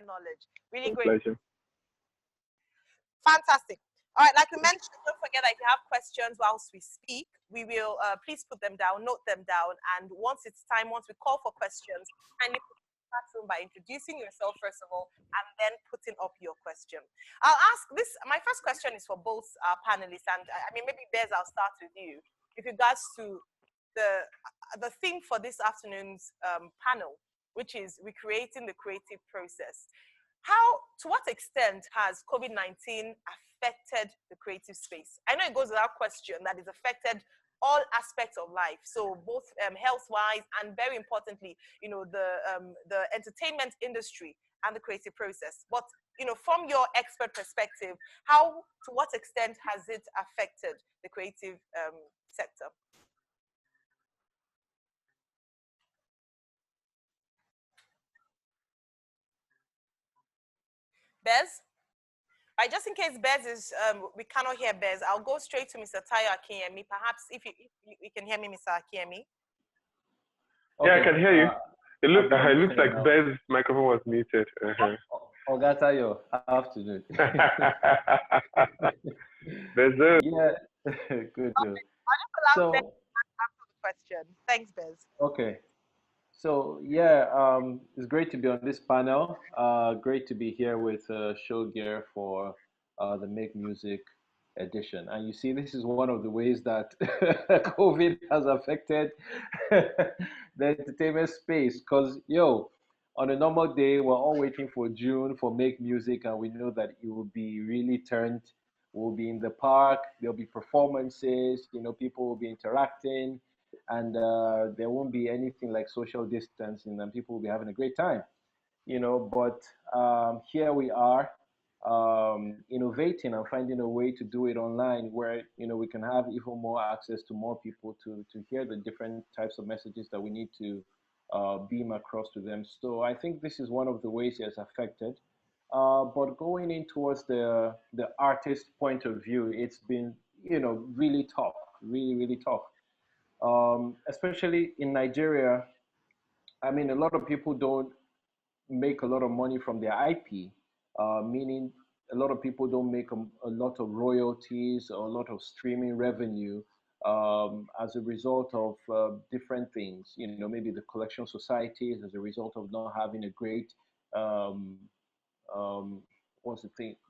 knowledge. Really My great. pleasure. Fantastic. All right, like we mentioned, don't forget that if you have questions whilst we speak, we will please put them down, note them down, and once it's time, once we call for questions, kindly put in the chat room by introducing yourself first of all, and then putting up your question. I'll ask this. My first question is for both our panelists, and I mean maybe Bez, I'll start with you with regards to the theme for this afternoon's panel, which is recreating the creative process. To what extent has COVID-19 affected the creative space? I know it goes without question that it's affected all aspects of life. So both health-wise and very importantly, you know, the entertainment industry and the creative process. But, you know, from your expert perspective, to what extent has it affected the creative sector? Bez? Just in case Bez is, we cannot hear Bez, I'll go straight to Mr. Tayo Akinyemi. Perhaps if you can hear me, Mr. Akinyemi. Okay. Yeah, I can hear you. It looks like Bez's microphone was muted. Oga Tayo, afternoon. Bez. Yeah, good. Okay. I'll just allow Bez after the question. Thanks, Bez. Okay. So yeah, it's great to be on this panel. Great to be here with Show Gear for the Make Music edition. And you see, this is one of the ways that COVID has affected the entertainment space. Because on a normal day, we're all waiting for June for Make Music, and we know that it will be really turned. We'll be in the park. There'll be performances. People will be interacting. And there won't be anything like social distancing, and people will be having a great time, But here we are, innovating and finding a way to do it online, where we can have even more access to more people to hear the different types of messages that we need to beam across to them. So I think this is one of the ways it has affected. But going in towards the artist point of view, it's been really tough, really tough. Especially in Nigeria, I mean, a lot of people don't make a lot of money from their IP, meaning a lot of people don't make a lot of royalties or a lot of streaming revenue as a result of different things. Maybe the collection societies, as a result of not having a great,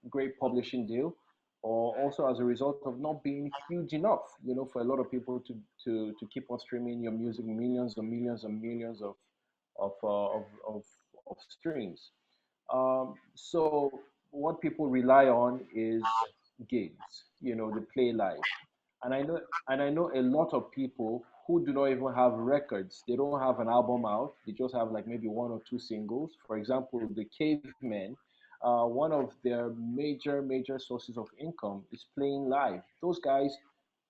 great publishing deal, or also as a result of not being huge enough, for a lot of people to keep on streaming your music, millions and millions and millions of streams. So what people rely on is gigs, they play live. And I know a lot of people who do not even have records. They don't have an album out. They just have like maybe one or two singles. For example, the Cavemen, one of their major sources of income is playing live. Those guys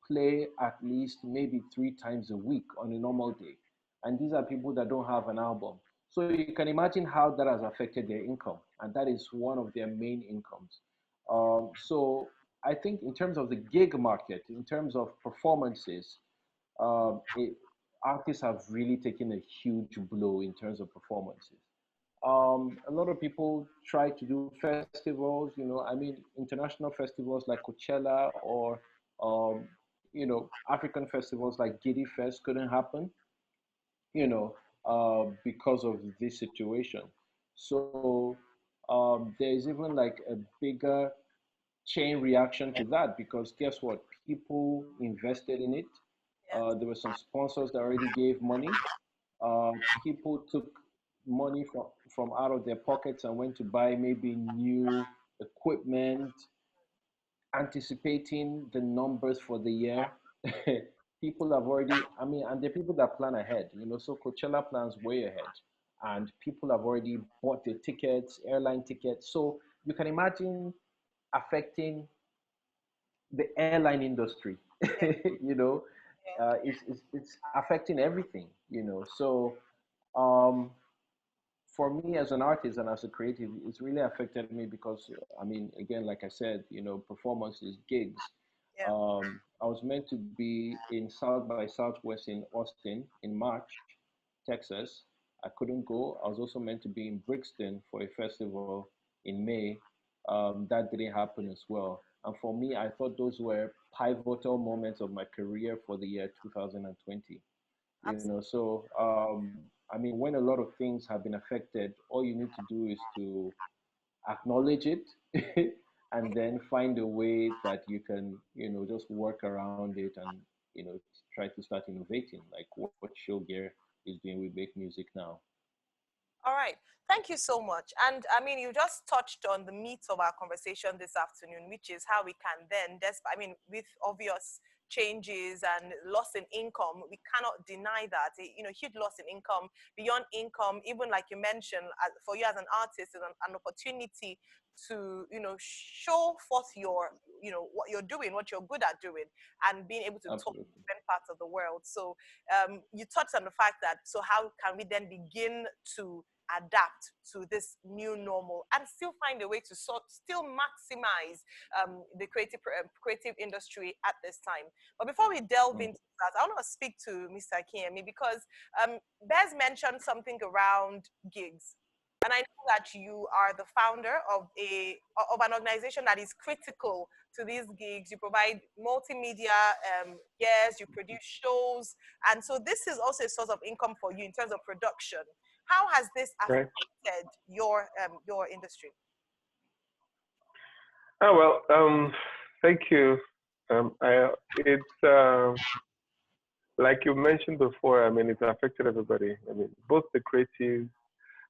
play at least maybe 3 times a week on a normal day. And these are people that don't have an album. So you can imagine how that has affected their income. And that is one of their main incomes. So I think in terms of the gig market, in terms of performances, artists have really taken a huge blow in terms of performances. A lot of people try to do festivals, I mean, international festivals like Coachella or, African festivals like Giddy Fest couldn't happen, because of this situation. So there's even like a bigger chain reaction to that, because guess what? People invested in it. There were some sponsors that already gave money. People took money from out of their pockets and went to buy maybe new equipment, anticipating the numbers for the year. People have already, I mean, and the people that plan ahead, so Coachella plans way ahead, and people have already bought their tickets, airline tickets. So you can imagine affecting the airline industry. It's affecting everything. So for me as an artist and as a creative, it's really affected me because, I mean, again, like I said, performances, gigs. I was meant to be in South by Southwest in Austin in March, Texas. I couldn't go. I was also meant to be in Brixton for a festival in May. That didn't happen as well. And for me, I thought those were pivotal moments of my career for the year 2020. Absolutely. So I mean, when a lot of things have been affected, all you need to do is to acknowledge it and then find a way that you can, just work around it and, try to start innovating, like what Showgear is doing with Make Music now. All right. Thank you so much. And I mean, you just touched on the meat of our conversation this afternoon, which is how we can then, with obvious changes and loss in income, we cannot deny that. Huge loss in income, beyond income, even like you mentioned, for you as an artist, is an opportunity to, show forth what you're doing, what you're good at doing, and being able to talk to Absolutely. different parts of the world. So you touched on the fact that, so how can we then begin to adapt to this new normal and still find a way to still maximize the creative industry at this time. But before we delve into that, I want to speak to Mr. Akinyemi because Bez mentioned something around gigs. And I know that you are the founder of an organization that is critical to these gigs. You provide multimedia gears, you produce shows, and so this is also a source of income for you in terms of production. How has this affected your industry? Oh well, thank you. It's like you mentioned before. I mean, it's affected everybody. I mean, both the creatives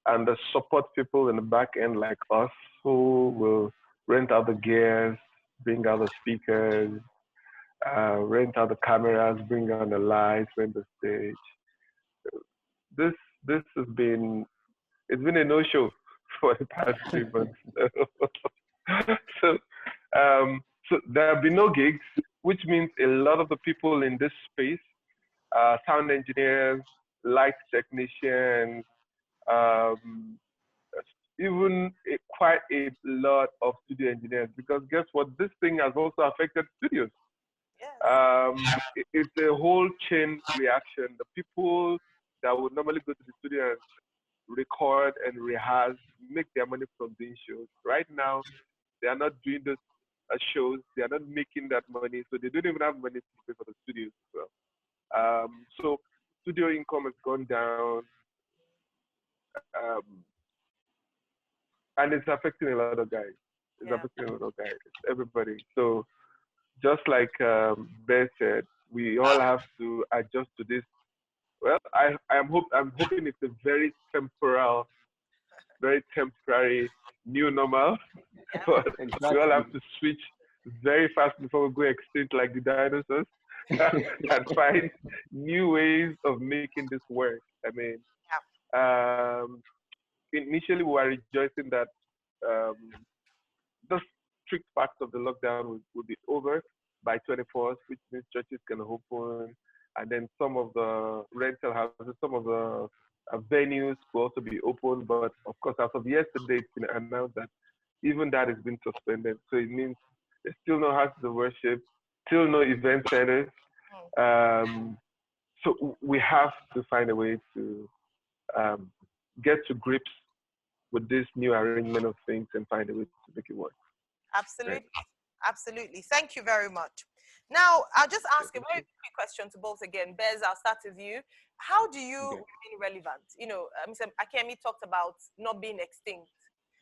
and the support people in the back end, like us, who will rent out the gears, bring out the speakers, rent out the cameras, bring on the lights, rent the stage. This this has been it's been a no-show for the past 3 months. so, so there have been no gigs, which means a lot of the people in this space, sound engineers, light technicians, um, even quite a lot of studio engineers. Because guess what? This thing has also affected studios. Yes. It's a whole chain reaction. The people that would normally go to the studio and record and rehearse, make their money from doing shows. Right now, they are not doing those shows. They are not making that money, so they don't even have money to pay for the studios as well. So studio income has gone down, and it's affecting a lot of guys. It's affecting a lot of guys, everybody. So just like Bear said, we all have to adjust to this. Well, I'm hoping it's a very temporary new normal. But we all have to switch very fast before we go extinct like the dinosaurs and find new ways of making this work. I mean, initially we were rejoicing that um, the strict parts of the lockdown will be over by 24th, which means churches can open, and then some of the rental houses, some of the venues will also be open. But of course, as of yesterday, it's been announced that even that has been suspended. So it means there's still no houses of worship, still no event centers. So we have to find a way to get to grips with this new arrangement of things and find a way to make it work. Absolutely. Right. Absolutely. Thank you very much. Now, I'll just ask a very quick question to both again. Bez, I'll start with you. How do you remain relevant? Mr. Akinyemi talked about not being extinct.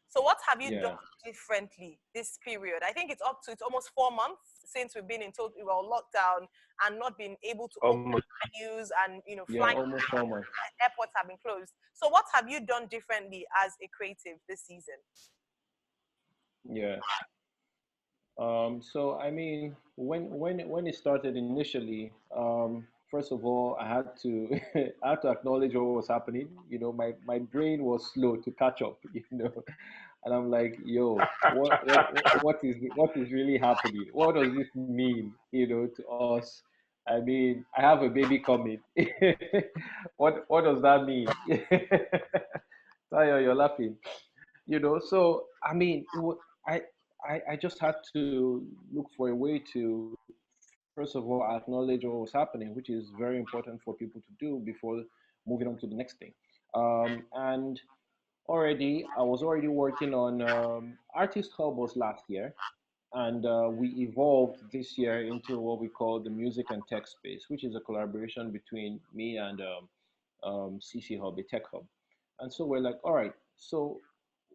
So what have you done differently this period? I think it's almost 4 months since we've been in total lockdown and not been able to open venues and flying. Almost 4 months. Airports have been closed. So what have you done differently as a creative this season? Yeah. So I mean, when it started initially, first of all, I had to I had to acknowledge what was happening. My brain was slow to catch up. And I'm like, yo, what is really happening? What does this mean? To us. I mean, I have a baby coming. What does that mean? Tayo, you're laughing. So I mean, I just had to look for a way to, first of all, acknowledge what was happening, which is very important for people to do before moving on to the next thing. And already I was already working on Artist Hub was last year, and we evolved this year into what we call the Music and Tech Space, which is a collaboration between me and CC Hub, a tech hub. And so we're like, all right, so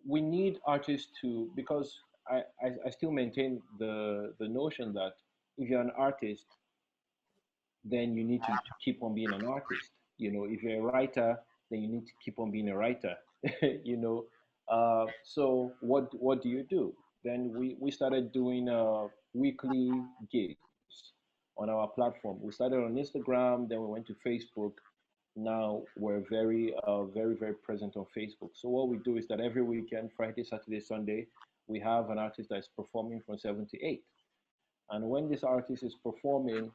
we need artists to, because I still maintain the notion that if you're an artist, then you need to keep on being an artist. You know, if you're a writer, then you need to keep on being a writer. you know, so what do you do? Then we started doing weekly gigs on our platform. We started on Instagram, then we went to Facebook. Now we're very present on Facebook. So what we do is that every weekend, Friday, Saturday, Sunday, we have an artist that's performing from 7 to 8. And when this artist is performing,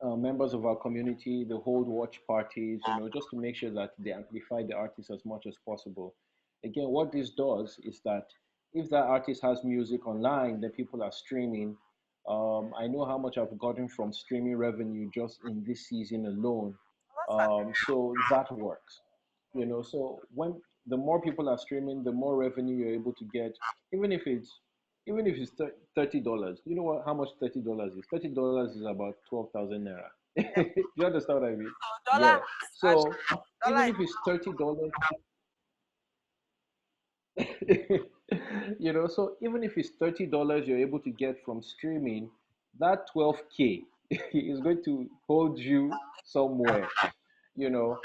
members of our community, they hold watch parties, you know, just to make sure that they amplify the artist as much as possible. Again, what this does is that if that artist has music online that people are streaming, I know how much I've gotten from streaming revenue just in this season alone. That's fantastic. So that works, you know. So when the more people are streaming, the more revenue you're able to get, even if it's $30. You know what? How much $30 is? $30 is about 12,000 naira. Yeah. Do you understand what I mean? So dollar Yeah. has So actually dollar even is if it's $30, you know, so even if it's $30 you're able to get from streaming, that 12K is going to hold you somewhere, you know,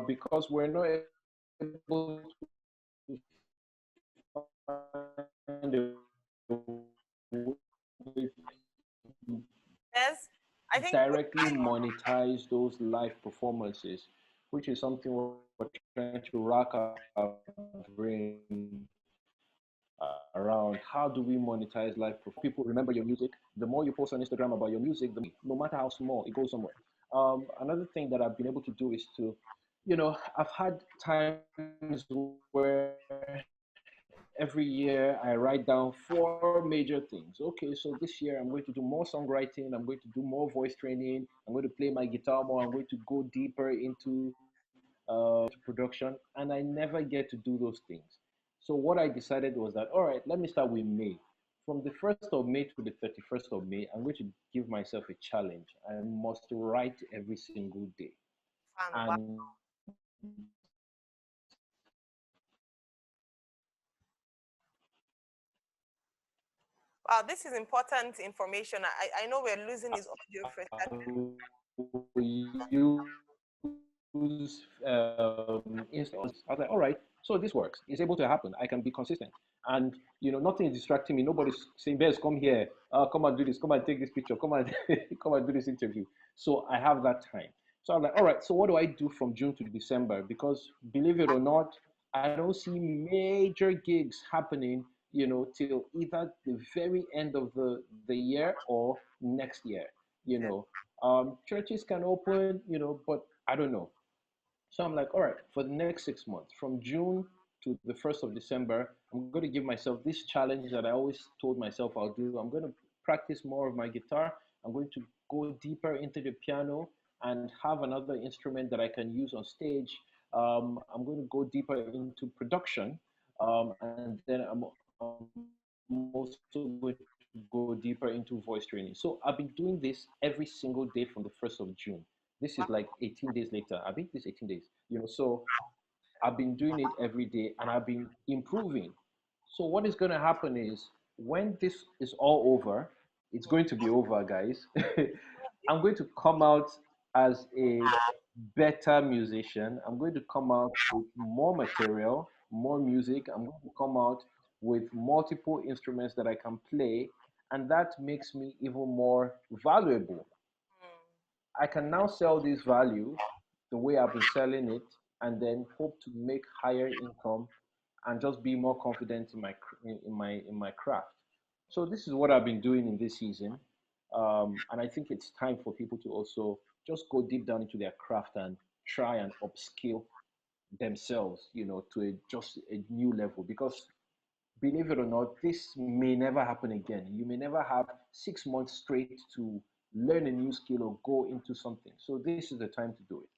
because we're not able to find a way to yes. I think directly monetize those live performances, which is something we're trying to rack our brain around. How do we monetize live performance? Because the more people remember your music, the more you post on Instagram about your music, the more you make, no matter how small, it goes somewhere. Another thing that I've been able to do is to, you know, I've had times where every year I write down four major things. Okay, so this year I'm going to do more songwriting, I'm going to do more voice training, I'm going to play my guitar more, I'm going to go deeper into production, and I never get to do those things. So what I decided was that, all right, let me start with May. From the 1st of May to the 31st of May, I'm going to give myself a challenge. I must write every single day. fan. Wow. And Wow, this is important information. I know we're losing his audio for a second. use Insta. I was like, all right, so this works. It's able to happen. I can be consistent. And, you know, nothing is distracting me. Nobody's saying, Bez, come here. Come and do this. Come and take this picture. Come and come and do this interview. So I have that time. So I'm like, all right, so what do I do from June to December? Because believe it or not, I don't see major gigs happening, you know, till either the very end of the year or next year, you Yeah. know. Churches can open, you know, but I don't know. So I'm like, all right, for the next 6 months, from June to the 1st of December, I'm going to give myself this challenge that I always told myself I'll do. I'm going to practice more of my guitar. I'm going to go deeper into the piano and have another instrument that I can use on stage. I'm going to go deeper into production. And then I'm also going to go deeper into voice training. So I've been doing this every single day from the 1st of June. This is like 18 days later. I think this 18 days, so I've been doing it every day and I've been improving. So what is going to happen is when this is all over, it's going to be over, guys. I'm going to come out as a better musician. I'm going to come out with more material, more music. I'm going to come out with multiple instruments that I can play, and that makes me even more valuable. I can now sell this value the way I've been selling it, and then hope to make higher income and just be more confident in my craft. So this is what I've been doing in this season, and I think it's time for people to also just go deep down into their craft and try and upskill themselves, you know, to just a new level. Because believe it or not, this may never happen again. You may never have 6 months straight to learn a new skill or go into something. So this is the time to do it.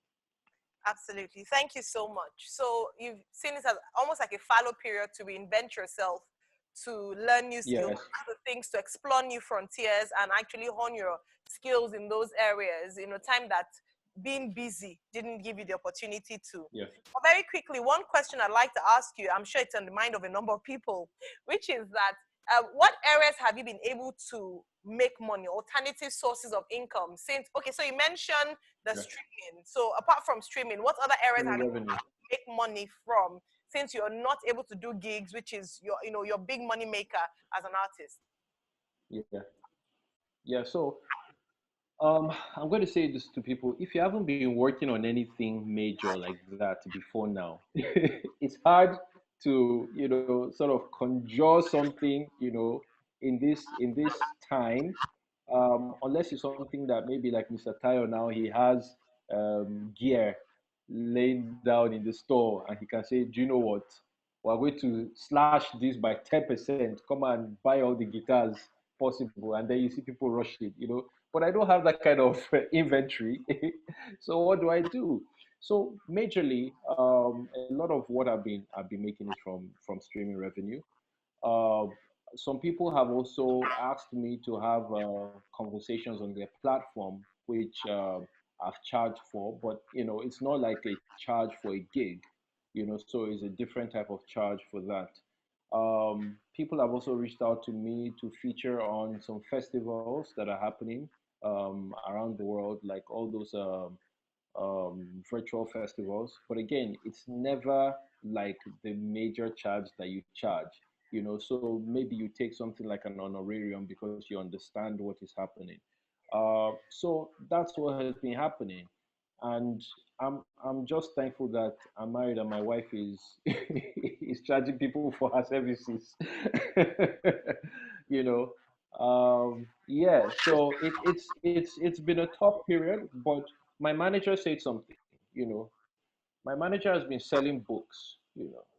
Absolutely. Thank you so much. So you've seen it as almost like a fallow period to reinvent yourself, to learn new skills, Yes. other things, to explore new frontiers and actually hone your skills in those areas in a time that being busy didn't give you the opportunity to. Yes. But very quickly, one question I'd like to ask you, I'm sure it's on the mind of a number of people, which is that what areas have you been able to make money, alternative sources of income? Since, okay, so you mentioned the Yeah. streaming. So apart from streaming, what other areas have you been Revenue. able to make money from, since you're not able to do gigs, which is your, your big money maker as an artist? Yeah. Yeah. So I'm going to say this to people. If you haven't been working on anything major like that before now, it's hard to, sort of conjure something, in this time, unless it's something that maybe like Mr. Tayo now, he has gear laying down in the store and he can say, do you know what? We're going to slash this by 10%. Come and buy all the guitars possible. And then you see people rushing. But I don't have that kind of inventory. So what do I do? So majorly, a lot of what I've been making is from streaming revenue. Uh, some people have also asked me to have conversations on their platform, which I've charged for, but it's not like a charge for a gig, so it's a different type of charge for that. People have also reached out to me to feature on some festivals that are happening around the world, like all those virtual festivals. But again, it's never like the major charge that you charge. So maybe you take something like an honorarium because you understand what is happening. So that's what has been happening, and I'm just thankful that I'm married and my wife is is charging people for her services. you know, yeah. So it's been a tough period, but my manager said something. My manager has been selling books.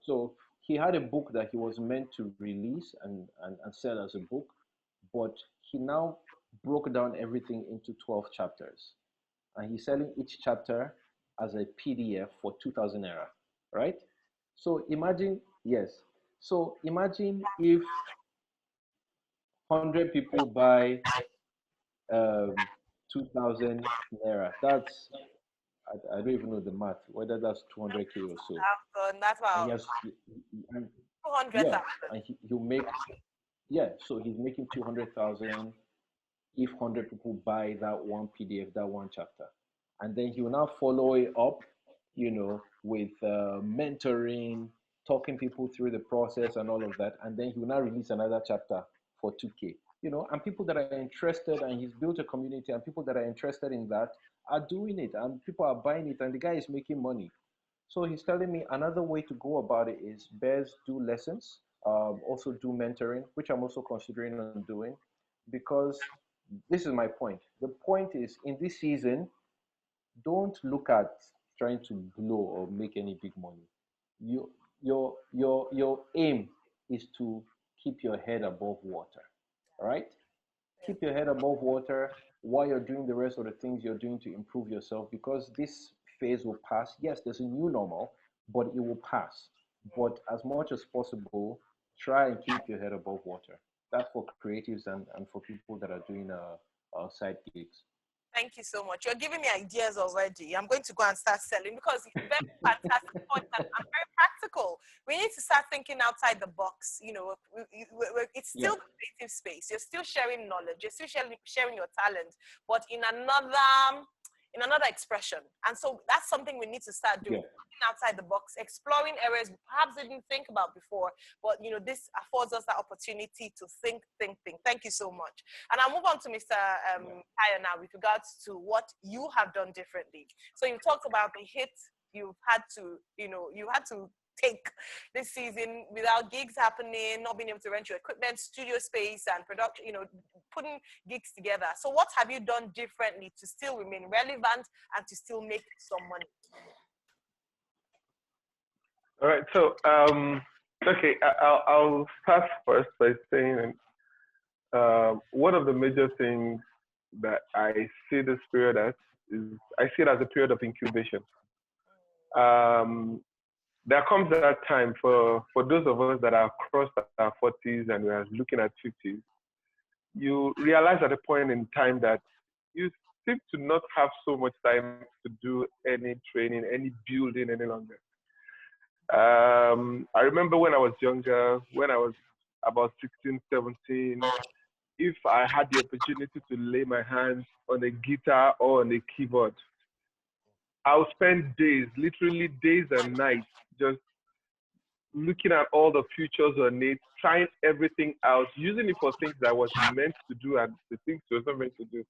So he had a book that he was meant to release and sell as a book, but he now broke down everything into 12 chapters, and he's selling each chapter as a PDF for 2,000 naira, right? So imagine, yes. So imagine if 100 people buy 2,000 naira. I don't even know the math, whether that's 200K or so. That's And he about has, and yeah, 200,000. and he'll make, yeah, so he's making 200,000 if 100 people buy that one PDF, that one chapter. And then he will now follow it up, with mentoring, talking people through the process and all of that. And then he will now release another chapter for 2K. And people that are interested, and he's built a community, and people that are interested in that are doing it, and people are buying it, and the guy is making money. So he's telling me another way to go about it is best do lessons, also do mentoring, which I'm also considering on doing, because this is my point. The point is, in this season, don't look at trying to blow or make any big money. You, your aim is to keep your head above water. All right? Keep your head above water while you're doing the rest of the things you're doing to improve yourself, because this phase will pass. Yes, there's a new normal, but it will pass. But as much as possible, try and keep your head above water. That's for creatives and for people that are doing side gigs. Thank you so much. You're giving me ideas already. I'm going to go and start selling because very fantastic point. I'm very practical. We need to start thinking outside the box. It's Yeah, still the creative space. You're still sharing knowledge. You're still sharing your talent, but in another expression. And so that's something we need to start doing. yeah, Thinking outside the box, exploring areas we perhaps didn't think about before. But this affords us that opportunity to think. Thank you so much. And I'll move on to Mr. Kaya now with regards to what you have done differently. So you talked about the hit you've had to take this season without gigs happening, not being able to rent your equipment, studio space, and production, putting gigs together. So what have you done differently to still remain relevant and to still make some money? All right. So, okay, I'll start first by saying one of the major things that I see this period as is I see it as a period of incubation. there comes that time for those of us that are across our 40s and we are looking at 50s, you realize at a point in time that you seem to not have so much time to do any training, any building any longer. I remember when I was younger, when I was about 16, 17, if I had the opportunity to lay my hands on a guitar or on a keyboard, I would spend days, literally days and nights, just looking at all the features on it, trying everything out, using it for things that I was meant to do and the things I was not meant to do.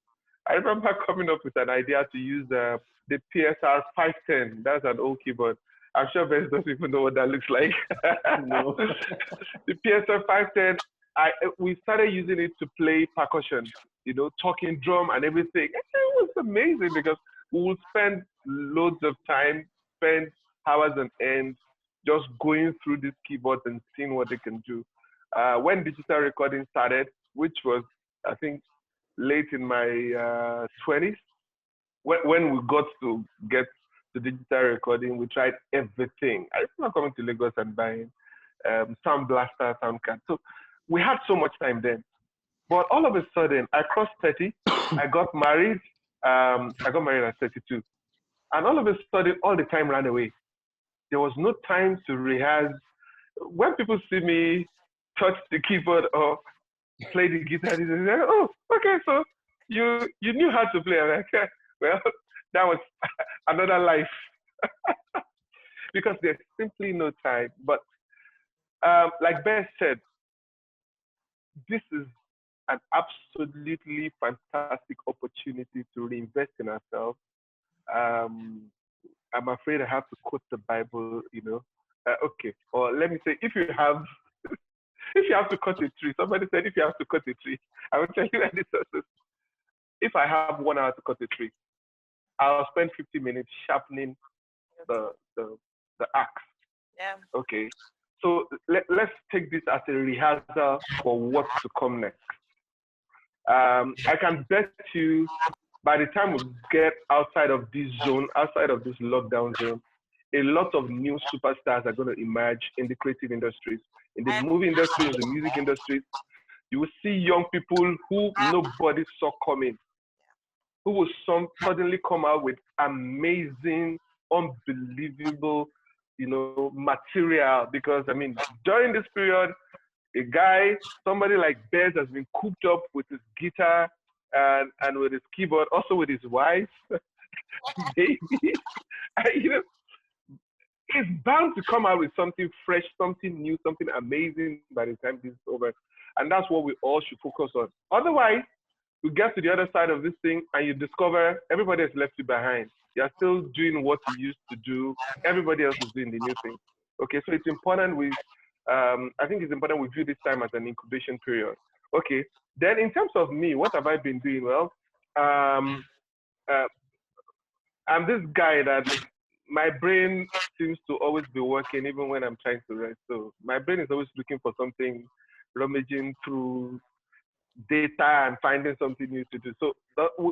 I remember coming up with an idea to use the PSR 510. That's an old keyboard. I'm sure Vince doesn't even know what that looks like. No. The PSR 510, we started using it to play percussion, you know, talking drum and everything. It was amazing because we would spend loads of time, spend hours on end, just going through these keyboards and seeing what they can do. When digital recording started, which was, I think, late in my 20s, when we got to get to digital recording, we tried everything. I remember coming to Lagos and buying Sound Blaster, Sound Card. So we had so much time then. But all of a sudden, I crossed 30. I got married. I got married at 32. And all of a sudden, all the time ran away. There was no time to rehearse. When people see me touch the keyboard or play the guitar, they say, "Oh, okay, so you knew how to play." I'm like, "Yeah, well, that was another life." Because there's simply no time. But like Beth said, this is an absolutely fantastic opportunity to reinvest in ourselves. I'm afraid I have to quote the Bible, you know. Okay, or let me say, if you have to cut a tree, somebody said if you have to cut a tree, I will tell you that if I have 1 hour to cut a tree, I'll spend 50 minutes sharpening the axe. Yeah. Okay, so let's take this as a rehearsal for what's to come next. I can bet you by the time we get outside of this zone, outside of this lockdown zone, a lot of new superstars are going to emerge in the creative industries, in the movie industry, in the music industry. You will see young people who nobody saw coming, who will suddenly come out with amazing, unbelievable, you know, material. Because I mean, during this period, somebody like Bez has been cooped up with his guitar and with his keyboard, also with his wife, baby. You know, he's bound to come out with something fresh, something new, something amazing by the time this is over. And that's what we all should focus on. Otherwise, you get to the other side of this thing and you discover everybody has left you behind. You're still doing what you used to do. Everybody else is doing the new thing. Okay, so it's important I think it's important we view this time as an incubation period. Okay, then in terms of me, what have I been doing? Well, I'm this guy that my brain seems to always be working even when I'm trying to rest. So my brain is always looking for something, rummaging through data and finding something new to do. So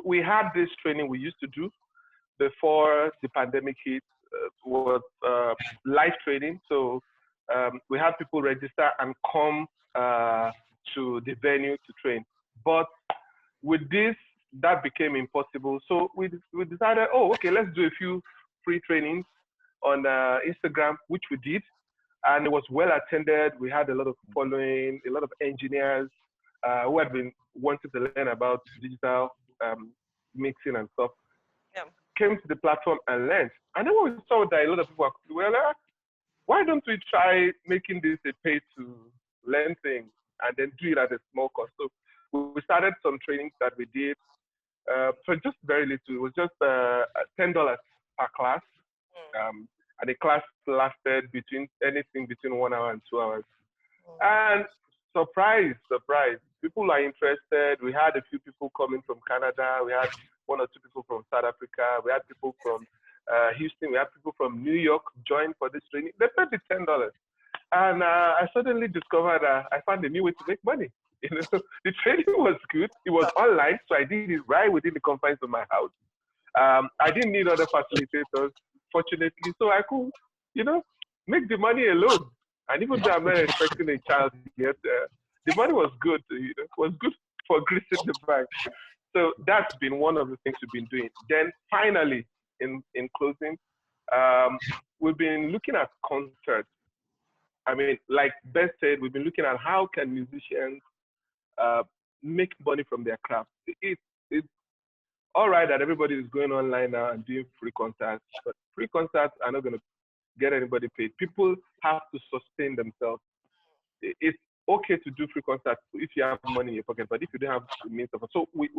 we had this training we used to do before the pandemic hit, was live training. So we had people register and come to the venue to train. But with this, that became impossible. So we decided, oh, okay, let's do a few free trainings on Instagram, which we did. And it was well attended. We had a lot of following, a lot of engineers who had been wanting to learn about digital mixing and stuff. Yeah. Came to the platform and learned. And then when we saw that a lot of people were like, why don't we try making this a pay-to-learn thing and then do it at a small cost? So we started some trainings that we did for just very little. It was just $10 per class. And the class lasted anything between 1 hour and 2 hours. And surprise, people are interested. We had a few people coming from Canada. We had 1 or 2 people from South Africa. We had people from Houston. We had people from New York join for this training. They paid me $10. And I suddenly discovered I found a new way to make money. You know, the training was good. It was online, so I did it right within the confines of my house. I didn't need other facilitators. fortunately, so I could, make the money alone. And even though I'm not expecting a child yet, the money was good. Was good for greasing the bank. So that's been one of the things we've been doing. Then finally, in closing, we've been looking at concerts. I mean, like Beth said, we've been looking at how can musicians uh, make money from their craft. It's all right that everybody is going online now and doing free concerts, but free concerts are not going to get anybody paid. People have to sustain themselves. It's okay to do free concerts if you have money in your pocket, but if you don't have the means of it. So we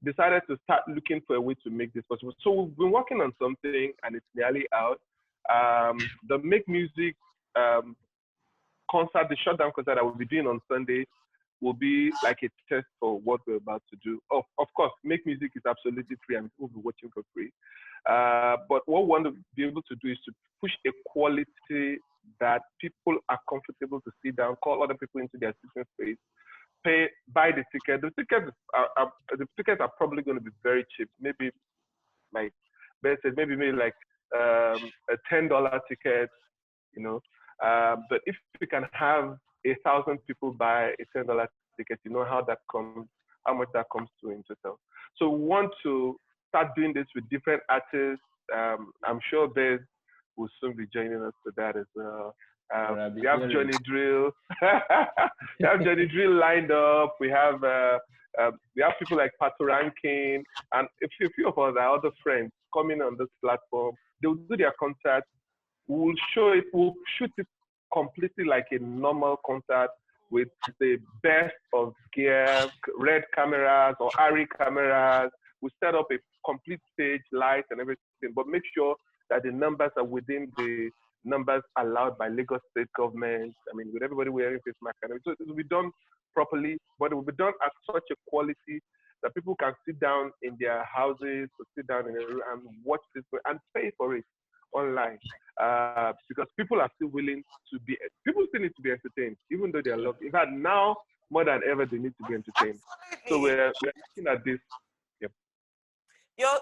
decided to start looking for a way to make this possible. So we've been working on something and it's nearly out. The Make Music concert, the shutdown concert that we'll be doing on Sunday will be like a test for what we're about to do. Of course, Make Music is absolutely free and people will be watching for free. But what we want to be able to do is to push a quality that people are comfortable to sit down, call other people into their sitting space, buy the ticket. The tickets are probably going to be very cheap. Maybe like Beth said, maybe like a $10 ticket, but if we can have 1,000 people buy a $10 ticket, you know how much that comes to in total. So we want to start doing this with different artists. I'm sure Beth will soon be joining us for that as well. We have Johnny Drill. We have Johnny Drill lined up. We have people like Pato Rankin and a few of us, our other friends, coming on this platform. They'll do their concert. We'll shoot it completely like a normal concert with the best of gear, red cameras or ARRI cameras. We set up a complete stage, lights and everything, but make sure that the numbers are within the numbers allowed by Lagos state government. I mean, with everybody wearing face masks. So it will be done properly, but it will be done at such a quality that people can sit down in their houses, or sit down in a room and watch this and pay for it online. Because people are still willing to people still need to be entertained, even though they're locked. In fact, now more than ever, they need to be entertained. Absolutely. So we're looking at this.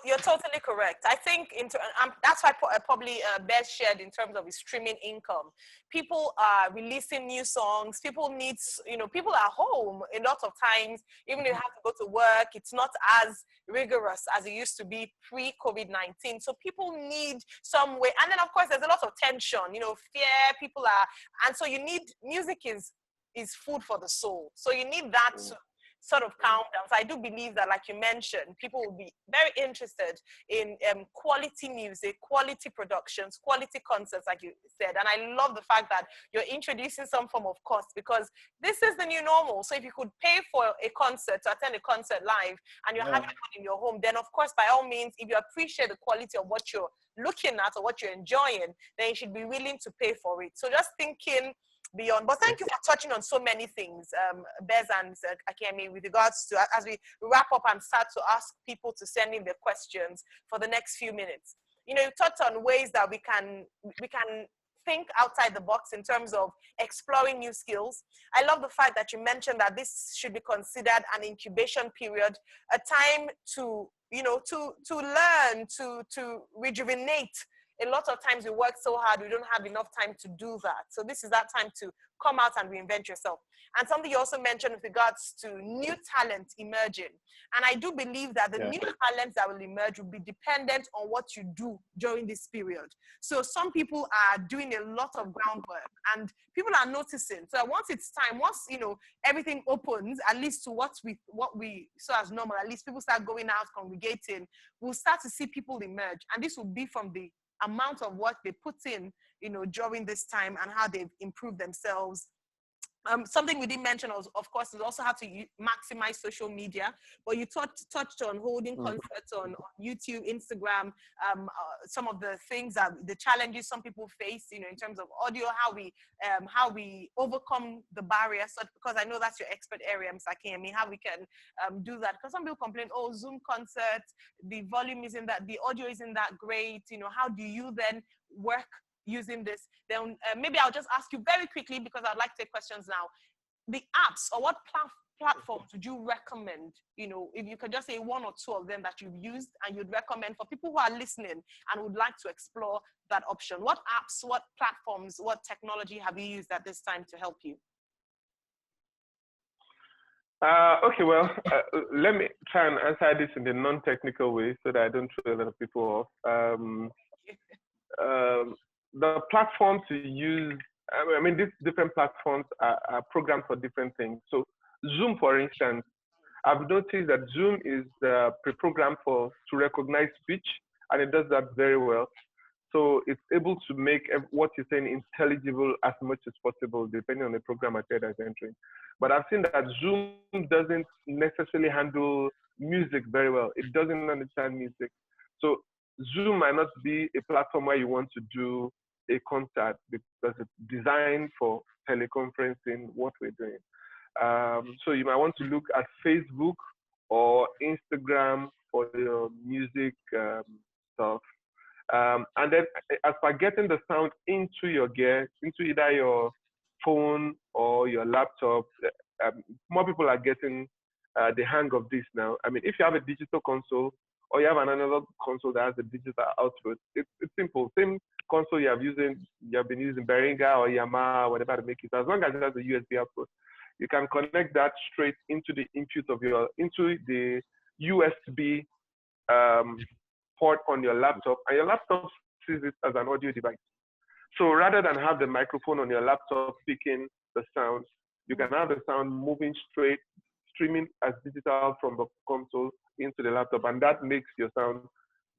You're totally correct. I think that's why probably Beth shared in terms of his streaming income. People are releasing new songs. People need, people are home a lot of times. Even if you have to go to work, it's not as rigorous as it used to be pre-COVID-19. So people need some way. And then of course there's a lot of tension, fear. People are, and so you need music is food for the soul. So you need that to sort of calm down. So I do believe that, like you mentioned, people will be very interested in quality music, quality productions, quality concerts, like you said. And I love the fact that you're introducing some form of cost, because this is the new normal. So if you could pay for a concert, to attend a concert live, and you're having it in your home, then of course, by all means, if you appreciate the quality of what you're looking at or what you're enjoying, then you should be willing to pay for it. So just thinking beyond. But thank you for touching on so many things, Bez and Akinyemi, with regards to, as we wrap up and start to ask people to send in their questions for the next few minutes. You touched on ways that we can think outside the box in terms of exploring new skills. I love the fact that you mentioned that this should be considered an incubation period, a time to learn, to rejuvenate. A lot of times we work so hard, we don't have enough time to do that. So this is that time to come out and reinvent yourself. And something you also mentioned with regards to new talent emerging. And I do believe that the new talents that will emerge will be dependent on what you do during this period. So some people are doing a lot of groundwork and people are noticing. So once it's time, once everything opens, at least to what we saw as normal, at least people start going out, congregating, we'll start to see people emerge. And this will be from the amount of work they put in, during this time and how they've improved themselves. Something we didn't mention, of course, is also how to maximize social media. But you touched on holding concerts on YouTube, Instagram, some of the things the challenges some people face, in terms of audio, how we overcome the barriers. So, because I know that's your expert area, Mr. Akinyemi, how we can do that. Because some people complain, Zoom concerts, the volume isn't that, the audio isn't that great. How do you then work using this? Then maybe I'll just ask you very quickly, because I'd like to take questions now. The apps, or what platforms would you recommend? You know, if you could just say one or two of them that you've used and you'd recommend for people who are listening and would like to explore that option. What apps, what platforms, what technology have you used at this time to help you? Okay, well, let me try and answer this in the non-technical way so that I don't throw a lot of people off. The platform to use, I mean, these different platforms are programmed for different things. So Zoom, for instance, I've noticed that Zoom is pre-programmed to recognize speech, and it does that very well. So it's able to make what you're saying intelligible as much as possible, depending on the program material that's entering. But I've seen that Zoom doesn't necessarily handle music very well. It doesn't understand music. So Zoom might not be a platform where you want to do a concert because it's designed for teleconferencing, what we're doing. So you might want to look at Facebook or Instagram for your music stuff. And then as for getting the sound into your gear, into either your phone or your laptop, more people are getting the hang of this now. I mean, if you have a digital console or you have an analog console that has a digital output, it's simple. Same console you have been using Behringer or Yamaha, whatever to make it. As long as it has a USB output, you can connect that straight into the input of into the USB port on your laptop, and your laptop sees it as an audio device. So rather than have the microphone on your laptop picking the sound, you can have the sound moving straight, streaming as digital from the console into the laptop, and that makes your sound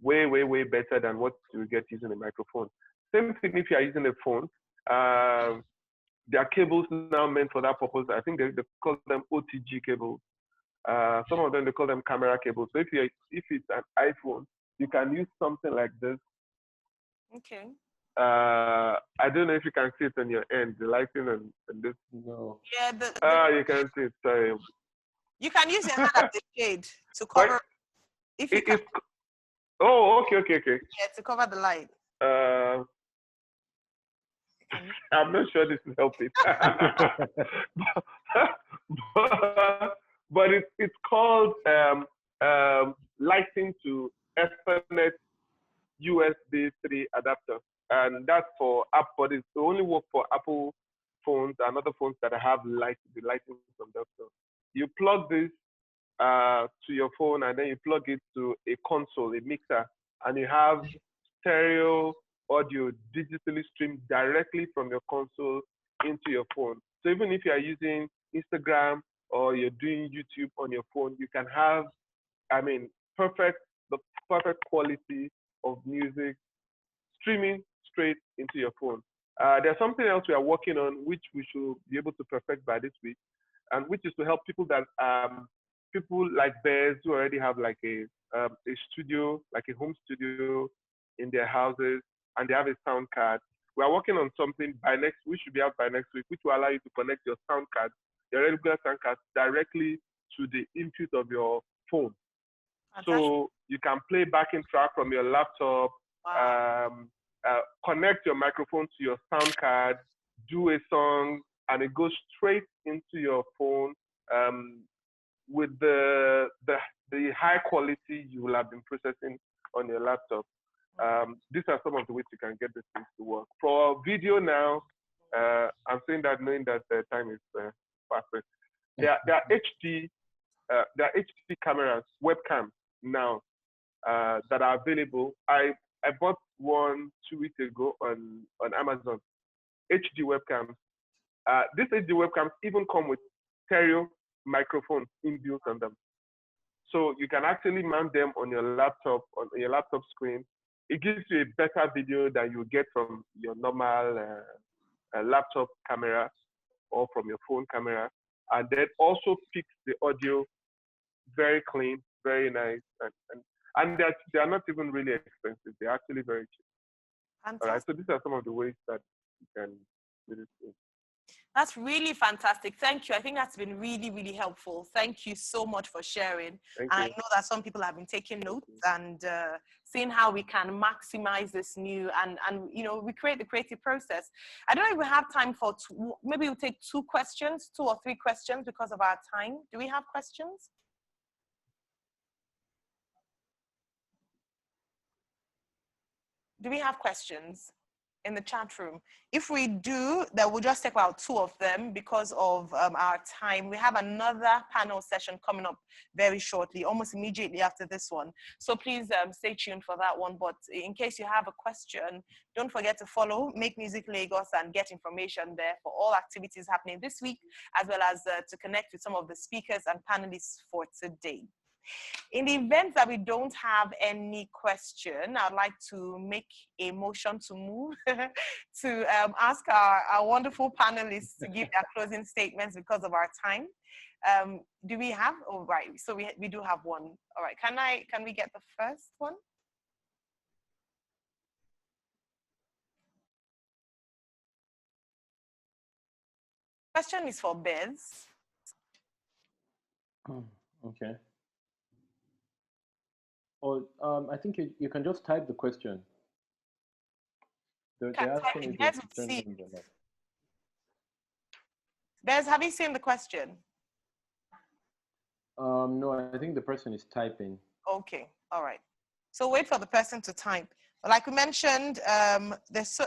way, way, way better than what you get using a microphone. Same thing if you are using a phone. There are cables now meant for that purpose. I think they call them OTG cables. Some of them, they call them camera cables. So if it's an iPhone, you can use something like this. Okay. I don't know if you can see it on your end, the lighting and this. No. Yeah, you can see it. Sorry. You can use your hand as a shade to cover. If you can. Oh, okay. Yeah, to cover the light. I'm not sure this is helping. but it's called lighting to Ethernet USB 3 adapter, and that's for app bodies. It only work for Apple phones and other phones that have the lighting from that. So you plug this to your phone, and then you plug it to a console, a mixer, and you have stereo audio digitally streamed directly from your console into your phone. So even if you are using Instagram or you're doing YouTube on your phone, you can have, the perfect quality of music streaming straight into your phone. There's something else we are working on, which we should be able to perfect by this week, and which is to help people like Bears who already have like a studio, like a home studio in their houses, and they have a sound card. We are working on something we should be out by next week, which will allow you to connect your sound card, your regular sound card, directly to the input of your phone. So you can play backing track from your laptop, connect your microphone to your sound card, do a song, and it goes straight into your phone with the high quality you will have been processing on your laptop. These are some of the ways you can get these things to work. For video now, I'm saying that knowing that the time is perfect. There are HD cameras, webcams now that are available. I bought one 2 weeks ago on Amazon. HD webcams. These HD webcams even come with stereo microphones inbuilt on them. So you can actually mount them on your laptop screen. It gives you a better video than you get from your normal laptop camera or from your phone camera. And then also picks the audio very clean, very nice. And they are not even really expensive. They're actually very cheap. Fantastic. All right, so these are some of the ways that you can do this thing. That's really fantastic. Thank you. I think that's been really, really helpful. Thank you so much for sharing. Thank And I you. know that some people have been taking notes and seeing how we can maximize this new and you know, we create the creative process. I don't know if we have time for maybe we'll take 2 questions, 2 or 3 questions because of our time. Do we have questions? Do we have questions in the chat room? If we do, then we'll just take about 2 of them because of our time. We have another panel session coming up very shortly, almost immediately after this one. So please stay tuned for that one. But in case you have a question, don't forget to follow Make Music Lagos and get information there for all activities happening this week, as well as to connect with some of the speakers and panelists for today. In the event that we don't have any question, I'd like to make a motion to move to ask our wonderful panelists to give their closing statements because of our time. Do we have? Oh, right. So we do have one. All right. Can we get the first one? Question is for Bez. Okay. Or I think you can just type the question. They're asking if Bez, you've turned on the mic. Bez, have you seen the question? No, I think the person is typing. Okay, all right. So wait for the person to type. Like we mentioned, there's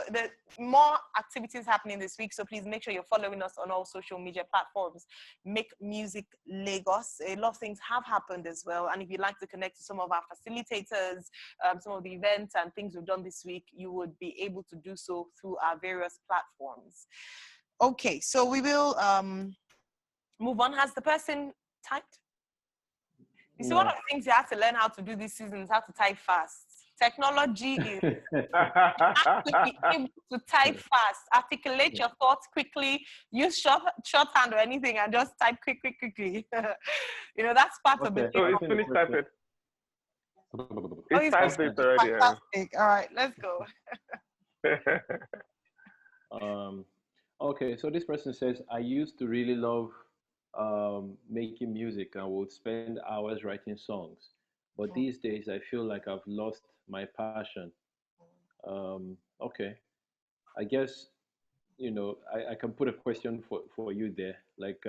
more activities happening this week, so please make sure you're following us on all social media platforms. Make Music Lagos. A lot of things have happened as well, and if you'd like to connect to some of our facilitators, some of the events and things we've done this week, you would be able to do so through our various platforms. Okay, so we will move on. Has the person typed? You see, one of the things you have to learn how to do this season is how to type fast. Technology is have to be able to type fast, articulate your thoughts quickly, use shorthand or anything, and just type quickly. You know, that's part of the. So it's finished typing. It's typed it already. Fantastic. All right, let's go. Okay, so this person says, I used to really love making music and would spend hours writing songs. But these days, I feel like I've lost my passion. Okay, I guess, you know, I can put a question for you there, like,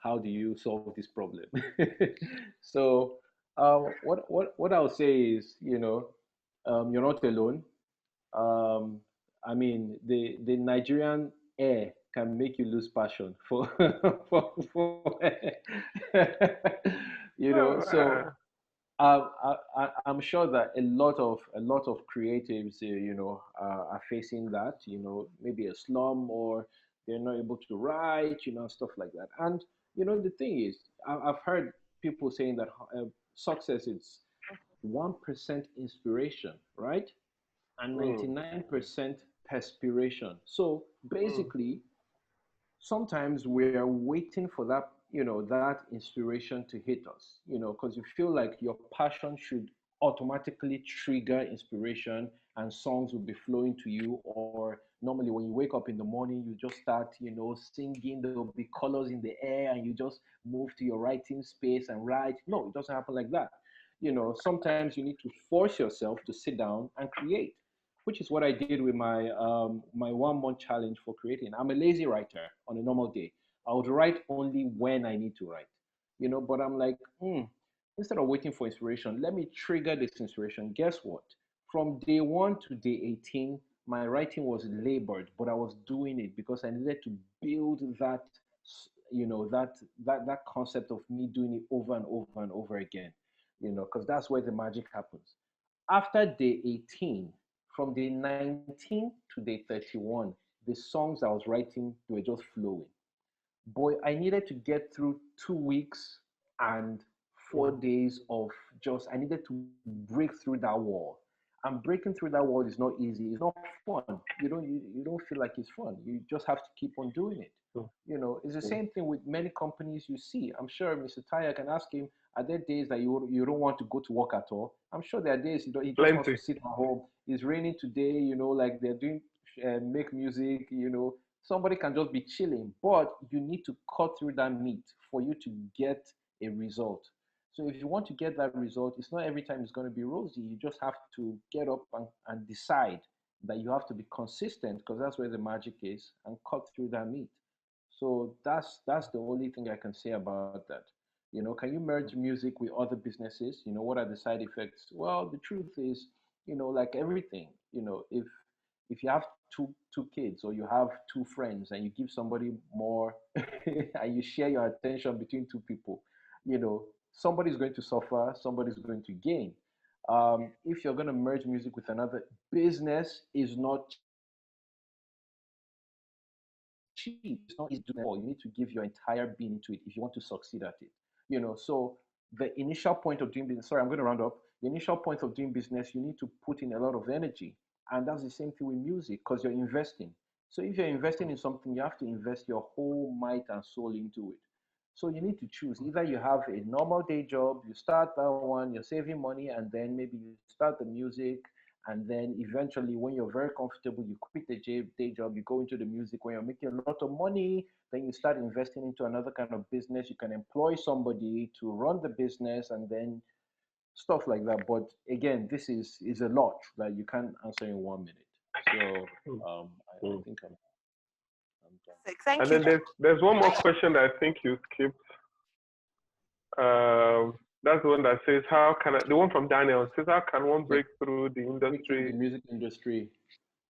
how do you solve this problem? So, what I'll say is, you know, you're not alone. Um, I mean, the Nigerian air can make you lose passion for, for you know. So I'm sure that a lot of creatives, you know, are facing that. You know, maybe a slum or they're not able to write, you know, stuff like that. And you know, the thing is, I've heard people saying that success is 1% inspiration, right? And 99% perspiration. So basically, sometimes we're waiting for that, you know, that inspiration to hit us, you know, because you feel like your passion should automatically trigger inspiration and songs will be flowing to you. Or normally when you wake up in the morning, you just start, you know, singing, there will be colors in the air and you just move to your writing space and write. No, it doesn't happen like that. You know, sometimes you need to force yourself to sit down and create, which is what I did with my my 1 month challenge for creating. I'm a lazy writer on a normal day. I would write only when I need to write, you know. But I'm like, instead of waiting for inspiration, let me trigger this inspiration. Guess what? From day 1 to day 18, my writing was labored, but I was doing it because I needed to build that, you know, that concept of me doing it over and over and over again, you know, because that's where the magic happens. After day 18, from day 19 to day 31, the songs I was writing were just flowing. Boy, I needed to get through 2 weeks and 4 days of just, I needed to break through that wall. And breaking through that wall is not easy. It's not fun. You don't feel like it's fun. You just have to keep on doing it. You know, it's the same thing with many companies you see. I'm sure Mr. Taya can ask him, are there days that you don't want to go to work at all? I'm sure there are days he just wants to sit at home. It's raining today, you know, like they're doing make music, you know, Somebody can just be chilling, but you need to cut through that meat for you to get a result. So if you want to get that result, it's not every time it's going to be rosy. You just have to get up and decide that you have to be consistent, because that's where the magic is, and cut through that meat. So that's the only thing I can say about that. Can you merge music with other businesses? What are the side effects? Well, the truth is, like everything, if you have two kids, or you have two friends, and you give somebody more and you share your attention between two people, somebody's going to suffer, somebody's going to gain. If you're going to merge music with another business, is not cheap. It's not easy to do that. You need to give your entire being into it if you want to succeed at it. So the initial point of doing business, sorry, I'm going to round up. The initial point of doing business, you need to put in a lot of energy. And that's the same thing with music, because you're investing. So if you're investing in something, you have to invest your whole might and soul into it. So you need to choose. Either you have a normal day job, you start that one, you're saving money, and then maybe you start the music, and then eventually, when you're very comfortable, you quit the day job, you go into the music. When you're making a lot of money, then you start investing into another kind of business. You can employ somebody to run the business, and then stuff like that. But again, this is a lot that you can't answer in 1 minute. So I Mm. think I'm done. Thank And you. then there's one more question that I think you skipped. That's the one that says, how can I, the one from Daniel says, how can one Yeah, break through the break through the industry? music industry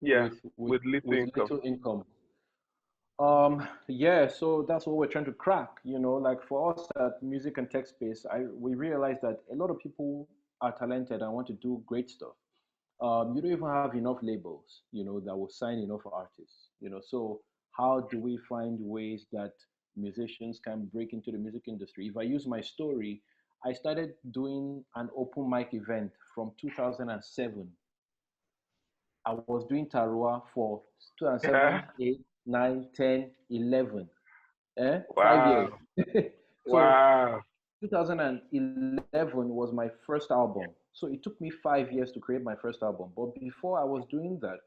Yeah, with with little with income. little income. Yeah, so that's what we're trying to crack. Like for us at Music and Tech Space, we realized that a lot of people are talented and want to do great stuff. You don't even have enough labels, that will sign enough artists. So how do we find ways that musicians can break into the music industry? If I use my story, I started doing an open mic event from 2007. I was doing Tarua for 2007, Yeah. 8, 9, 10, 11. 5 years. Wow. So Wow. 2011 was my first album. So it took me 5 years to create my first album. But before I was doing that,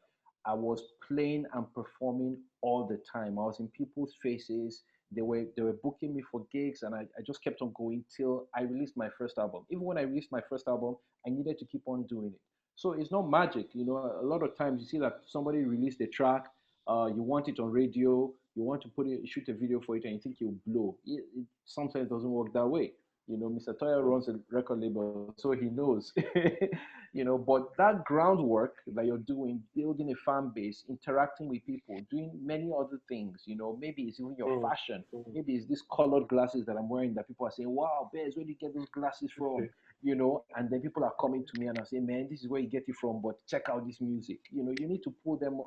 I was playing and performing all the time. I was in people's faces. They were booking me for gigs, and I just kept on going till I released my first album. Even when I released my first album, I needed to keep on doing it. So it's not magic. A lot of times you see that somebody released a track, you want it on radio, you want to shoot a video for it, and you think you'll blow. It sometimes doesn't work that way. Mr. Toya runs a record label, so he knows. But that groundwork that you're doing, building a fan base, interacting with people, doing many other things, maybe it's even your Mm. fashion. Mm. Maybe it's these colored glasses that I'm wearing that people are saying, wow, Bez, where do you get those glasses from? Okay. And then people are coming to me and I say, man, this is where you get it from, but check out this music. You need to pull them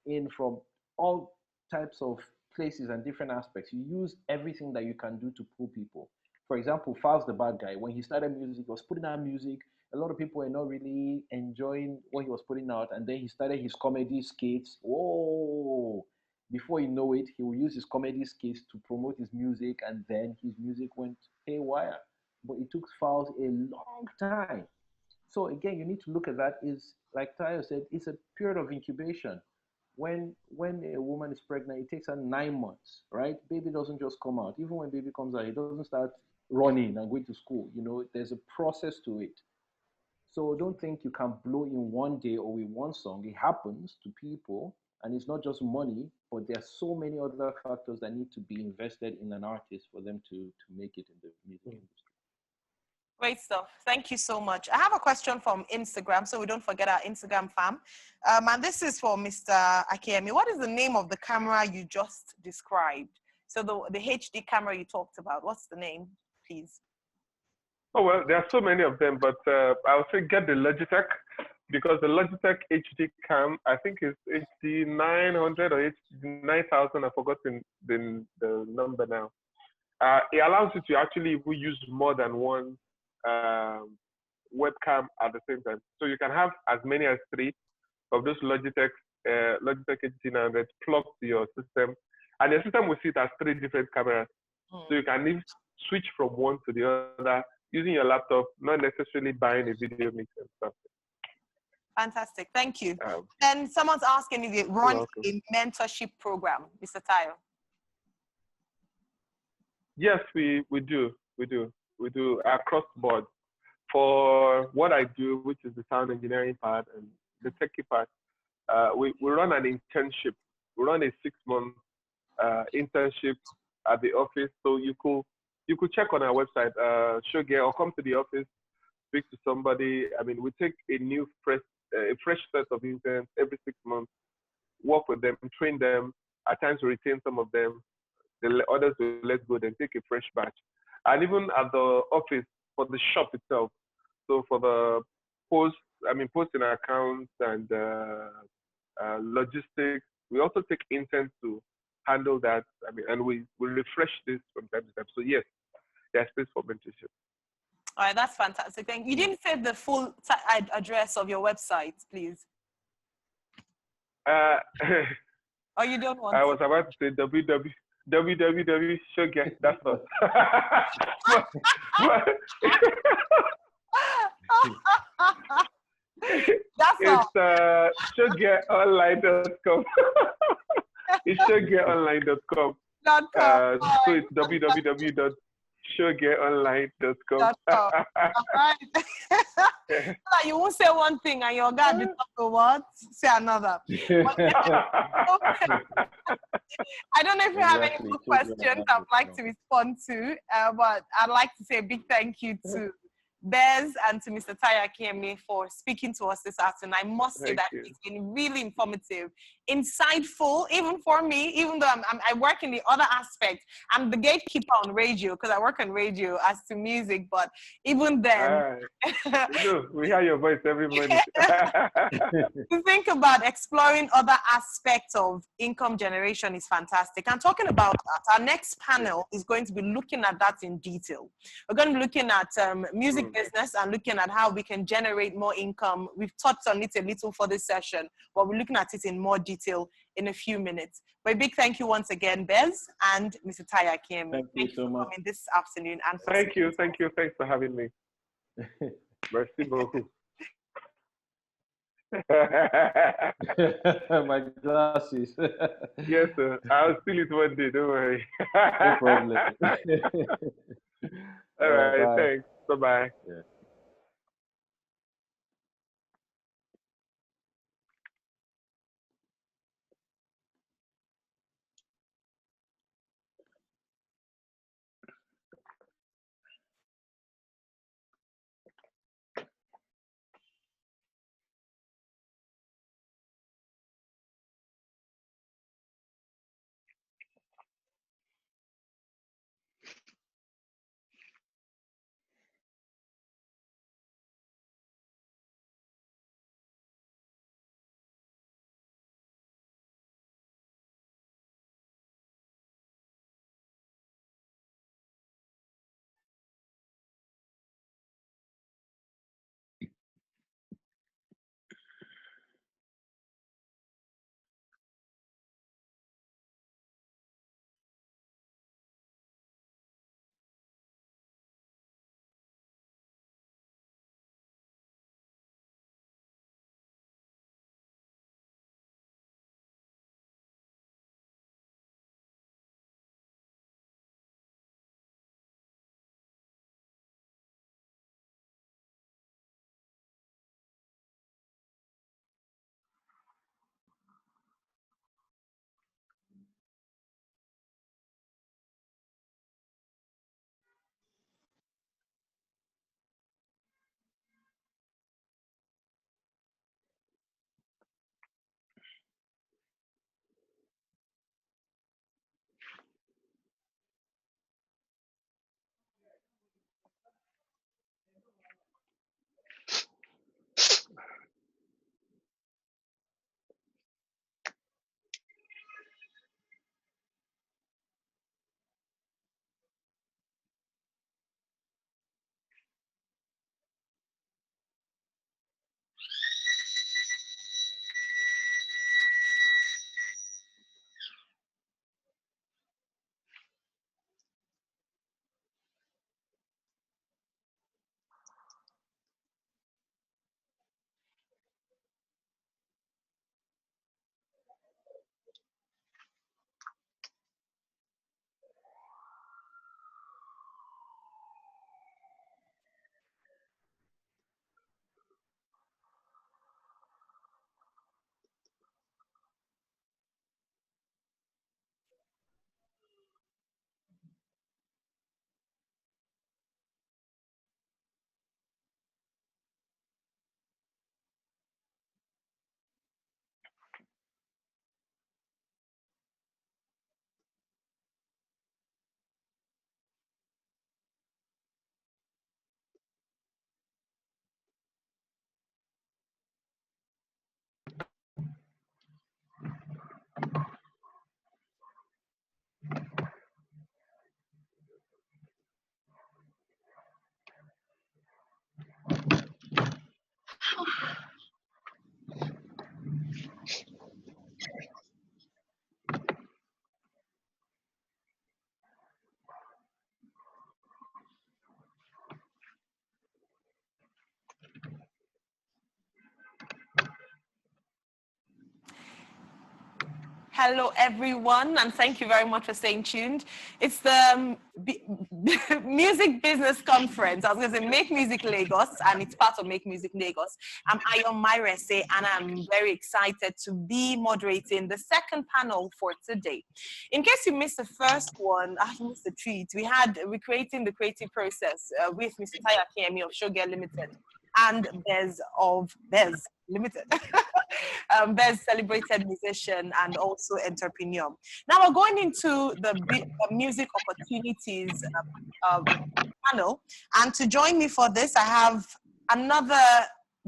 in from all types of places and different aspects. You use everything that you can do to pull people. For example, Falz the Bad Guy, when he started music, he was putting out music. A lot of people were not really enjoying what he was putting out. And then he started his comedy skits. Whoa! Before you know it, he will use his comedy skits to promote his music, and then his music went haywire. But it took Falz a long time. So again, you need to look at that. Is like Tayo said, it's a period of incubation. When a woman is pregnant, it takes her 9 months, right? Baby doesn't just come out. Even when baby comes out, it doesn't start running and going to school. There's a process to it. So don't think you can blow in one day or with one song. It happens to people, and it's not just money, but there are so many other factors that need to be invested in an artist for them to make it in the music industry. Great stuff. Thank you so much. I have a question from Instagram, so we don't forget our Instagram fam. And this is for Mr. Akinyemi. What is the name of the camera you just described? So the HD camera you talked about, what's the name, please? Oh, well, there are so many of them, but I would say get the Logitech, because the Logitech HD cam, I think is HD 900 or HD 9000. I've forgotten the number now. It allows you to actually use more than one webcam at the same time. So you can have as many as 3 of those Logitech HD 900 plugged to your system, and your system will see it as 3 different cameras. So you can live, switch from one to the other using your laptop, not necessarily buying a video mix and stuff. Fantastic. Thank you. Um, And someone's asking if you you're run welcome. a mentorship program, Mr. Tayo. Yes, we do. We do across the board. For what I do, which is the sound engineering part and the techie part, we run an internship. We run a 6-month internship at the office. So you could check on our website, Shoge, or come to the office, speak to somebody. I mean, we take a fresh set of interns every 6 months, work with them, train them. At times, we retain some of them. The others will let go, then take a fresh batch. And even at the office for the shop itself, so for the posting accounts and logistics, we also take interns to handle that. I mean, and we refresh this from time to time. So yes, there's space for mentorship. All right, that's fantastic. Thank you. You didn't say the full address of your website, please. Oh, you don't want I to? was about to say www.shoge. That's all. That's all. It's shogeonline.com. It's shogeonline.com. So it's www.shogeonline.com. All right. You won't say one thing and your guy be talking what? Say another. I don't know if you have any more questions I'd like to respond to, but I'd like to say a big thank you to Bez and to Mr. Tayo Akinyemi for speaking to us this afternoon. I must say that it's been really informative, insightful, even for me, even though I work in the other aspect. I'm the gatekeeper on radio because I work on radio as to music, but even then... we hear your voice every morning. To think about exploring other aspects of income generation is fantastic. And talking about that, our next panel is going to be looking at that in detail. We're going to be looking at music business and looking at how we can generate more income. We've touched on it a little for this session, but we're looking at it in more detail in a few minutes. But a big thank you once again, Bez and Mr. Tayo Akinyemi. Thank you so much. Coming this afternoon. And Thank you. Thanks for having me. Merci beaucoup. My glasses. Yes, sir. I'll steal it one day. Don't worry. No problem. All right. Bye. Thanks. Bye-bye. Yeah. Hello, everyone, and thank you very much for staying tuned. It's the Music Business Conference. I was going to say Make Music Lagos, and it's part of Make Music Lagos. I'm Ayo Mario-Ese, and I'm very excited to be moderating the second panel for today. In case you missed the first one, you missed the treat. We had Recreating the Creative Process with Mr. Akinyemi of Showgirl Limited and Bez of Bez Limited. Best celebrated musician and also entrepreneur. Now we're going into the music opportunities panel, and to join me for this, I have another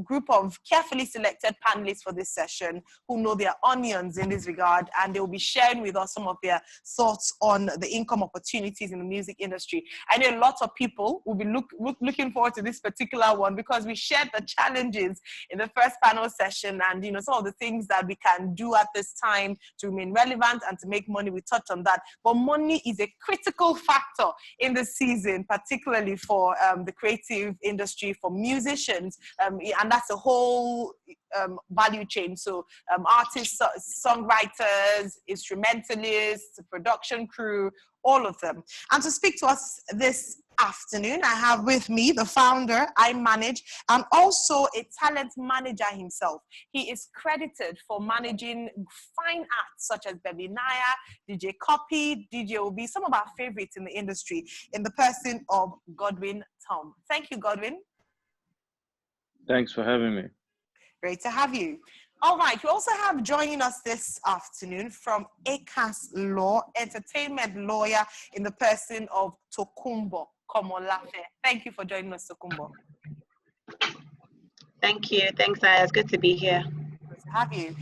group of carefully selected panelists for this session who know their onions in this regard, and they will be sharing with us some of their thoughts on the income opportunities in the music industry. I know a lot of people will be looking forward to this particular one because we shared the challenges in the first panel session, and some of the things that we can do at this time to remain relevant and to make money. We touched on that, but money is a critical factor in the season, particularly for the creative industry, for musicians, and that's a whole value chain. So artists, songwriters, instrumentalists, production crew, all of them. And to speak to us this afternoon, I have with me the founder, I Manage, and also a talent manager himself. He is credited for managing fine acts such as Baby Naya, DJ Copy, DJ Obi, some of our favorites in the industry, in the person of Godwin Tom. Thank you, Godwin. Thanks for having me. Great to have you. All right, we also have joining us this afternoon from ACAS Law, entertainment lawyer in the person of Tokunbo, Komolafe. Thank you for joining us, Tokunbo. Thank you. Thanks, Aya. It's good to be here. Good to have you.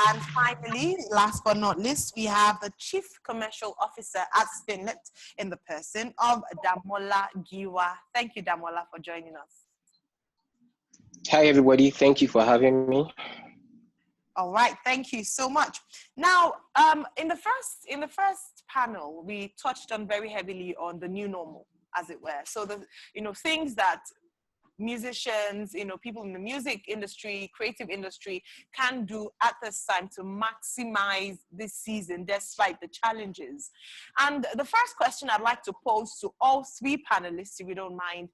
And finally, last but not least, we have the Chief Commercial Officer at Spinlet in the person of Damola Giwa. Thank you, Damola, for joining us. Hi, everybody. Thank you for having me. All right, thank you so much. Now, in the first panel, we touched on very heavily on the new normal, as it were. So the things that musicians, people in the music industry, creative industry can do at this time to maximize this season despite the challenges. And the first question I'd like to pose to all three panelists, if you don't mind,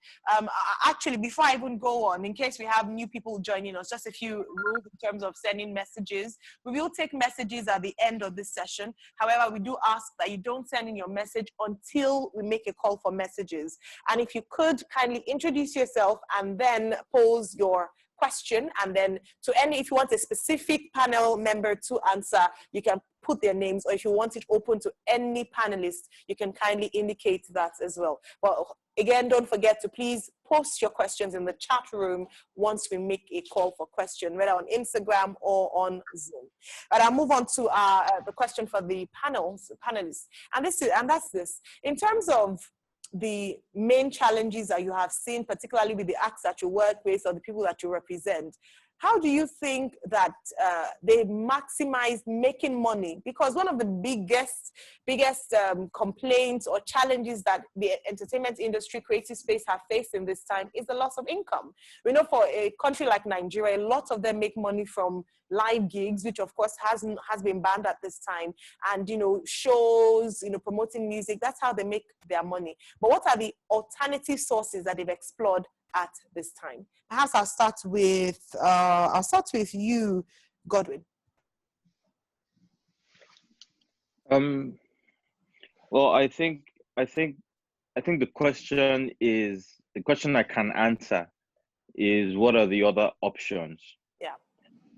actually, before I even go on, in case we have new people joining us, just a few rules in terms of sending messages. We will take messages at the end of this session. However, we do ask that you don't send in your message until we make a call for messages. And if you could kindly introduce yourself and then pose your question, and then if you want a specific panel member to answer, you can put their names, or if you want it open to any panelist, you can kindly indicate that as well. But again, don't forget to please post your questions in the chat room once we make a call for question, whether on Instagram or on Zoom. But I'll move on to the question for the panelists, and that's this. In terms of the main challenges that you have seen, particularly with the acts that you work with or the people that you represent, how do you think that they maximize making money? Because one of the biggest complaints or challenges that the entertainment industry, creative space have faced in this time is the loss of income. We know for a country like Nigeria, a lot of them make money from live gigs, which of course has been banned at this time, and shows, promoting music. That's how they make their money. But what are the alternative sources that they've explored at this time? Perhaps I'll start with you, Godwin. Well, I think the question I can answer is, what are the other options? Yeah.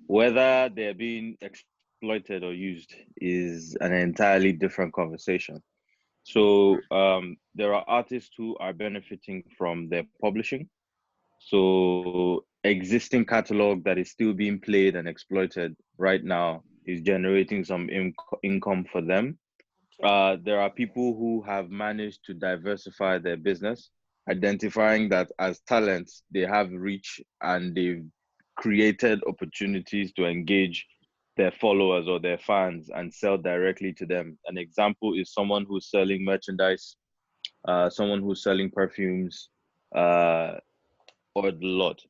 Whether they're being exploited or used is an entirely different conversation. So there are artists who are benefiting from their publishing. So existing catalog that is still being played and exploited right now is generating some income for them. Okay. There are people who have managed to diversify their business, identifying that as talents, they have reach and they've created opportunities to engage their followers or their fans and sell directly to them. An example is someone who's selling merchandise, someone who's selling perfumes, or the lot.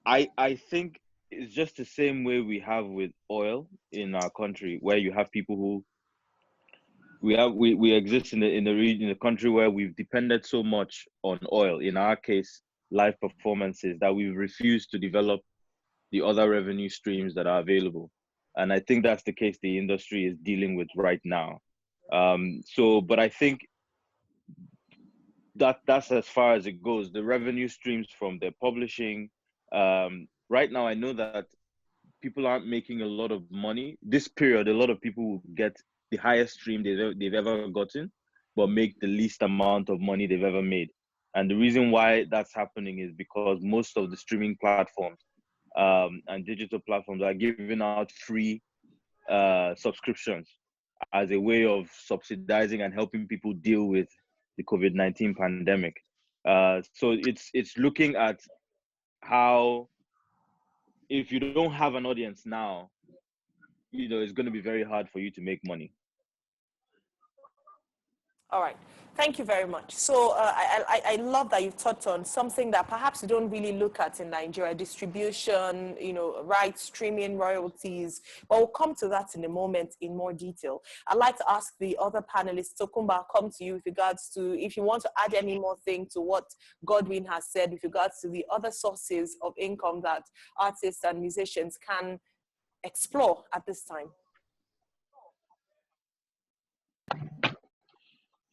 I think it's just the same way we have with oil in our country, where you have people who we exist in the region, in a country where we've depended so much on oil. In our case, live performances, that we've refused to develop the other revenue streams that are available. And I think that's the case the industry is dealing with right now. But I think that's as far as it goes. The revenue streams from the publishing. Right now, I know that people aren't making a lot of money. This period, a lot of people will get the highest stream they've ever gotten, but make the least amount of money they've ever made. And the reason why that's happening is because most of the streaming platforms and digital platforms are giving out free subscriptions as a way of subsidizing and helping people deal with the COVID-19 pandemic. So it's looking at how, if you don't have an audience now, it's going to be very hard for you to make money. All right. Thank you very much. So I love that you've touched on something that perhaps you don't really look at in Nigeria: distribution, rights, streaming, royalties. But we'll come to that in a moment in more detail. I'd like to ask the other panelists, Tokunbo, I'll come to you with regards to, if you want to add any more thing to what Godwin has said with regards to the other sources of income that artists and musicians can explore at this time.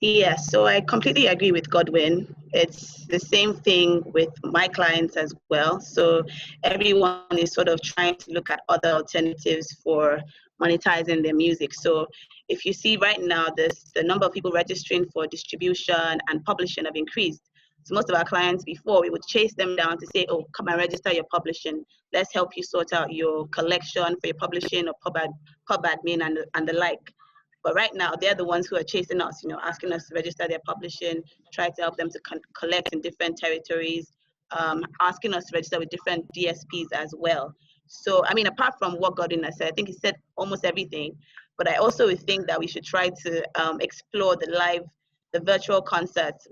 Yes, so I completely agree with Godwin. It's the same thing with my clients as well. So everyone is sort of trying to look at other alternatives for monetizing their music. So if you see right now, the number of people registering for distribution and publishing have increased. So most of our clients before, we would chase them down to say, oh, come and register your publishing. Let's help you sort out your collection for your publishing or pub admin and the like. But right now, they're the ones who are chasing us, asking us to register their publishing, try to help them to collect in different territories, asking us to register with different DSPs as well. So, I mean, apart from what Godwin has said, I think he said almost everything. But I also think that we should try to explore the virtual concerts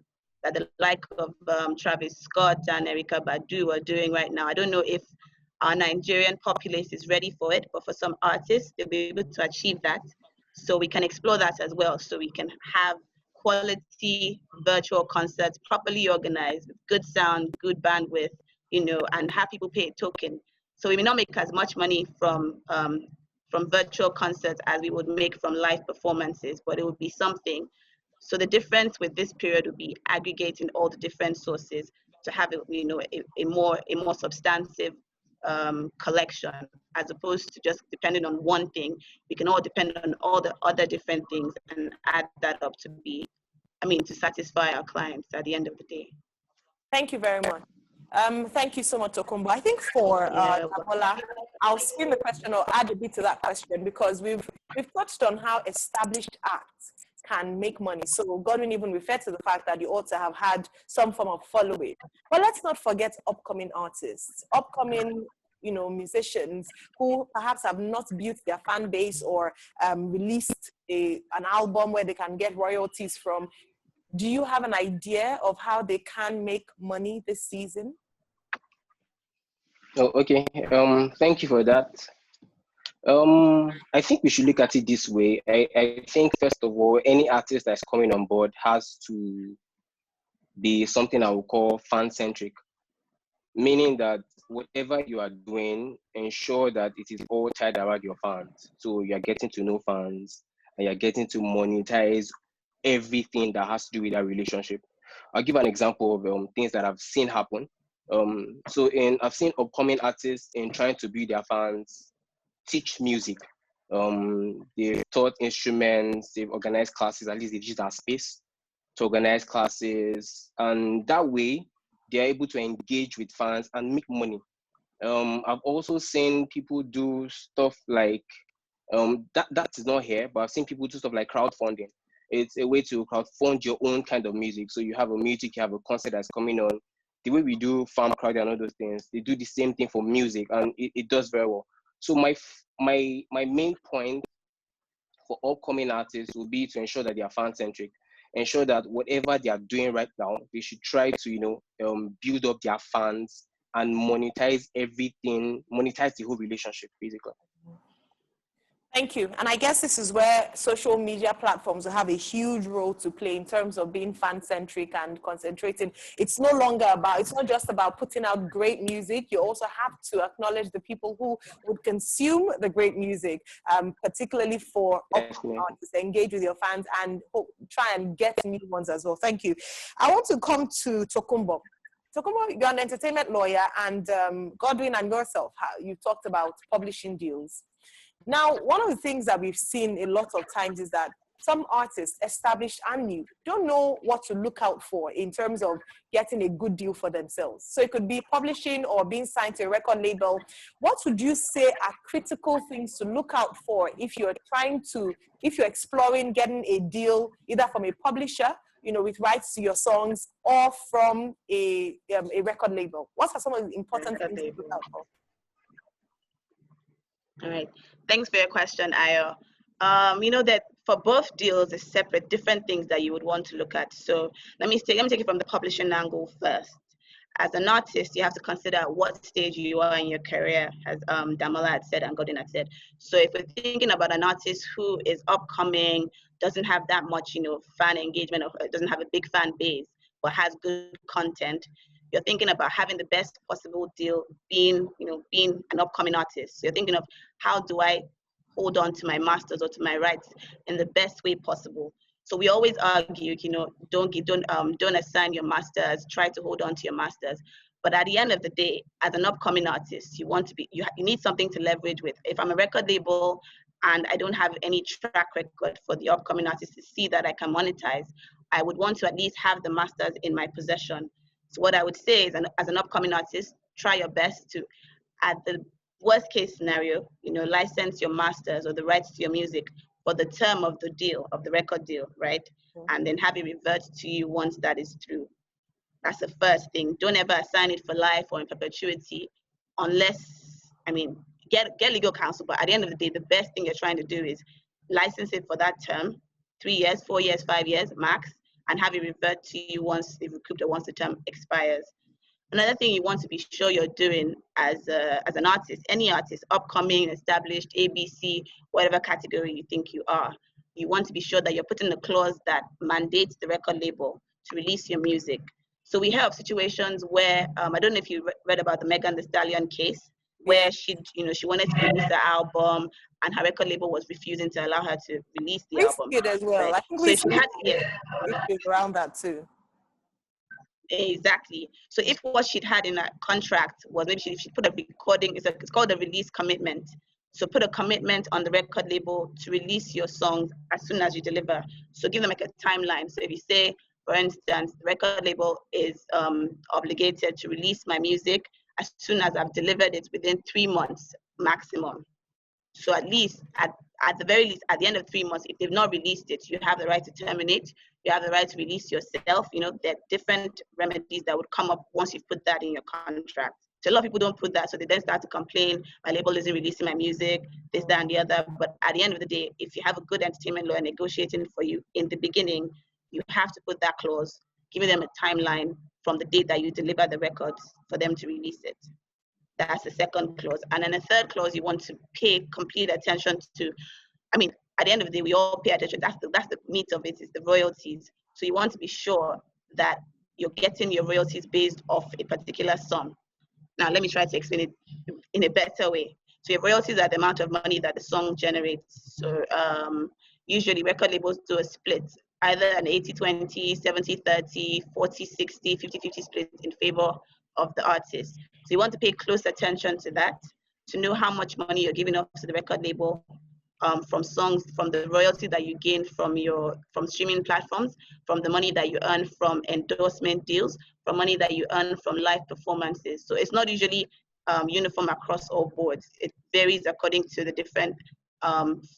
that the like of Travis Scott and Erykah Badu are doing right now. I don't know if our Nigerian populace is ready for it, but for some artists, they'll be able to achieve that. So we can explore that as well. So we can have quality virtual concerts, properly organized, with good sound, good bandwidth, and have people pay a token. So we may not make as much money from virtual concerts as we would make from live performances, but it would be something. So the difference with this period would be aggregating all the different sources to have a more substantive collection, as opposed to just depending on one thing. We can all depend on all the other different things and add that up to satisfy our clients at the end of the day. Thank you very much. Thank you so much, Tokunbo. I think for Damola, I'll spin the question or add a bit to that question, because we've touched on how established acts can make money. So Godwin even referred to the fact that you ought to have had some form of following. But let's not forget upcoming artists, upcoming musicians who perhaps have not built their fan base or released an album where they can get royalties from. Do you have an idea of how they can make money this season? Oh, okay. Thank you for that. I think we should look at it this way. I think, first of all, any artist that's coming on board has to be something I would call fan-centric, meaning that whatever you are doing, ensure that it is all tied around your fans. So you're getting to know fans and you're getting to monetize everything that has to do with that relationship. I'll give an example of things that I've seen happen. I've seen upcoming artists in trying to build their fans teach music. They've taught instruments, they've organized classes, at least they've used that space to organize classes. And that way, they're able to engage with fans and make money. I've also seen people do stuff like, that is not here, but I've seen people do stuff like crowdfunding. It's a way to crowdfund your own kind of music. So you have a music, you have a concert that's coming on. The way we do farm crowd and all those things, they do the same thing for music, and it does very well. So my main point for upcoming artists will be to ensure that they are fan-centric, ensure that whatever they are doing right now, they should try to build up their fans and monetize everything, monetize the whole relationship, basically. Thank you. And I guess this is where social media platforms will have a huge role to play in terms of being fan-centric and concentrating. It's no longer about, it's not just about putting out great music. You also have to acknowledge the people who would consume the great music, particularly for artists. Engage with your fans and try and get new ones as well. Thank you. I want to come to Tokunbo. Tokunbo, you're an entertainment lawyer, and Godwin and yourself, you talked about publishing deals. Now, one of the things that we've seen a lot of times is that some artists, established and new, don't know what to look out for in terms of getting a good deal for themselves. So it could be publishing or being signed to a record label. What would you say are critical things to look out for if you're exploring getting a deal either from a publisher, with rights to your songs, or from a record label? What are some of the important things to look out for? All right. Thanks for your question, Ayo. You know that for both deals, it's separate, different things that you would want to look at. So let me take it from the publishing angle first. As an artist, you have to consider what stage you are in your career, as Damola had said and Godwin had said. So if we're thinking about an artist who is upcoming, doesn't have that much, fan engagement, or doesn't have a big fan base, but has good content, you're thinking about having the best possible deal, being an upcoming artist. So you're thinking of, how do I hold on to my masters or to my rights in the best way possible? So we always argue, don't assign your masters, try to hold on to your masters. But at the end of the day, as an upcoming artist, you need something to leverage with. If I'm a record label and I don't have any track record for the upcoming artist to see that I can monetize, I would want to at least have the masters in my possession. So what I would say is, as an upcoming artist, try your best to, at the worst case scenario, license your masters or the rights to your music for the term of the deal, of the record deal, right? And then have it revert to you once that is through. That's the first thing. Don't ever assign it for life or in perpetuity, unless, get legal counsel. But at the end of the day, the best thing you're trying to do is license it for that term, 3 years, 4 years, 5 years max, and have it revert to you once they've recouped or once the term expires. Another thing you want to be sure you're doing as an artist, any artist, upcoming, established, ABC, whatever category you think you are, you want to be sure that you're putting a clause that mandates the record label to release your music. So we have situations where, I don't know if you read about the Megan Thee Stallion case, where she wanted to release the album and her record label was refusing to allow her to release the album. As well. Right? I think so she had, around that too. Exactly. So if what she'd had in a contract was maybe she put a recording, it's called a release commitment. So put a commitment on the record label to release your songs as soon as you deliver. So give them like a timeline. So if you say, for instance, the record label is obligated to release my music as soon as I've delivered it within 3 months maximum. So at least, at the very least, at the end of 3 months, if they've not released it, you have the right to terminate. You have the right to release yourself. There are different remedies that would come up once you've put that in your contract. So a lot of people don't put that, so they then start to complain, my label isn't releasing my music, this, that, and the other. But at the end of the day, if you have a good entertainment lawyer negotiating for you in the beginning, you have to put that clause, giving them a timeline from the date that you deliver the records for them to release it. That's the second clause. And then the third clause, you want to pay complete attention to, at the end of the day, we all pay attention. That's the meat of it, is the royalties. So you want to be sure that you're getting your royalties based off a particular sum. Now, let me try to explain it in a better way. So your royalties are the amount of money that the song generates. So usually record labels do a split, either an 80-20, 70-30, 40-60, 50-50 split in favor of the artist. So you want to pay close attention to that, to know how much money you're giving up to the record label from songs, from the royalty that you gain from streaming platforms, from the money that you earn from endorsement deals, from money that you earn from live performances. So it's not usually uniform across all boards. It varies according to the different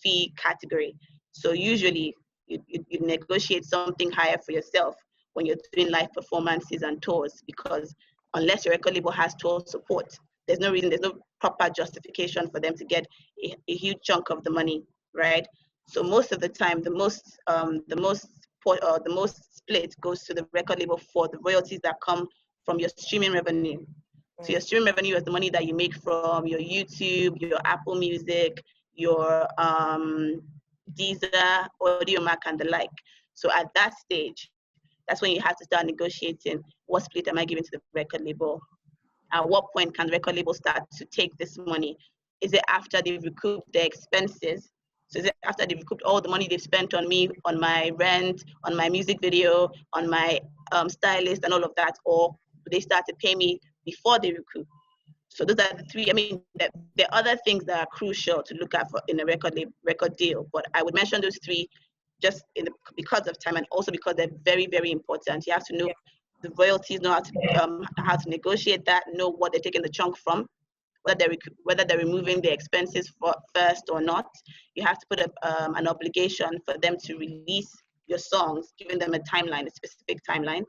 fee category. So usually you negotiate something higher for yourself when you're doing live performances and tours, because unless your record label has tour support, there's no proper justification for them to get a huge chunk of the money, right? So most of the time, the most split goes to the record label for the royalties that come from your streaming revenue. So your stream revenue is the money that you make from your YouTube, your Apple Music, your Deezer, AudioMac, and the like. So at that stage, that's when you have to start negotiating what split am I giving to the record label. At what point can the record label start to take this money? Is it after they've recouped their expenses? So is it after they've recouped all the money they've spent on me, on my rent, on my music video, on my stylist and all of that, or do they start to pay me before they recoup? So those are the three. I mean, there are other things that are crucial to look at in a record deal, but I would mention those three just because of time and also because they're very, very important. You have to know the royalties, know how to negotiate that, know what they're taking the chunk from, whether they're removing the expenses first or not. You have to put an obligation for them to release your songs, giving them a timeline, a specific timeline.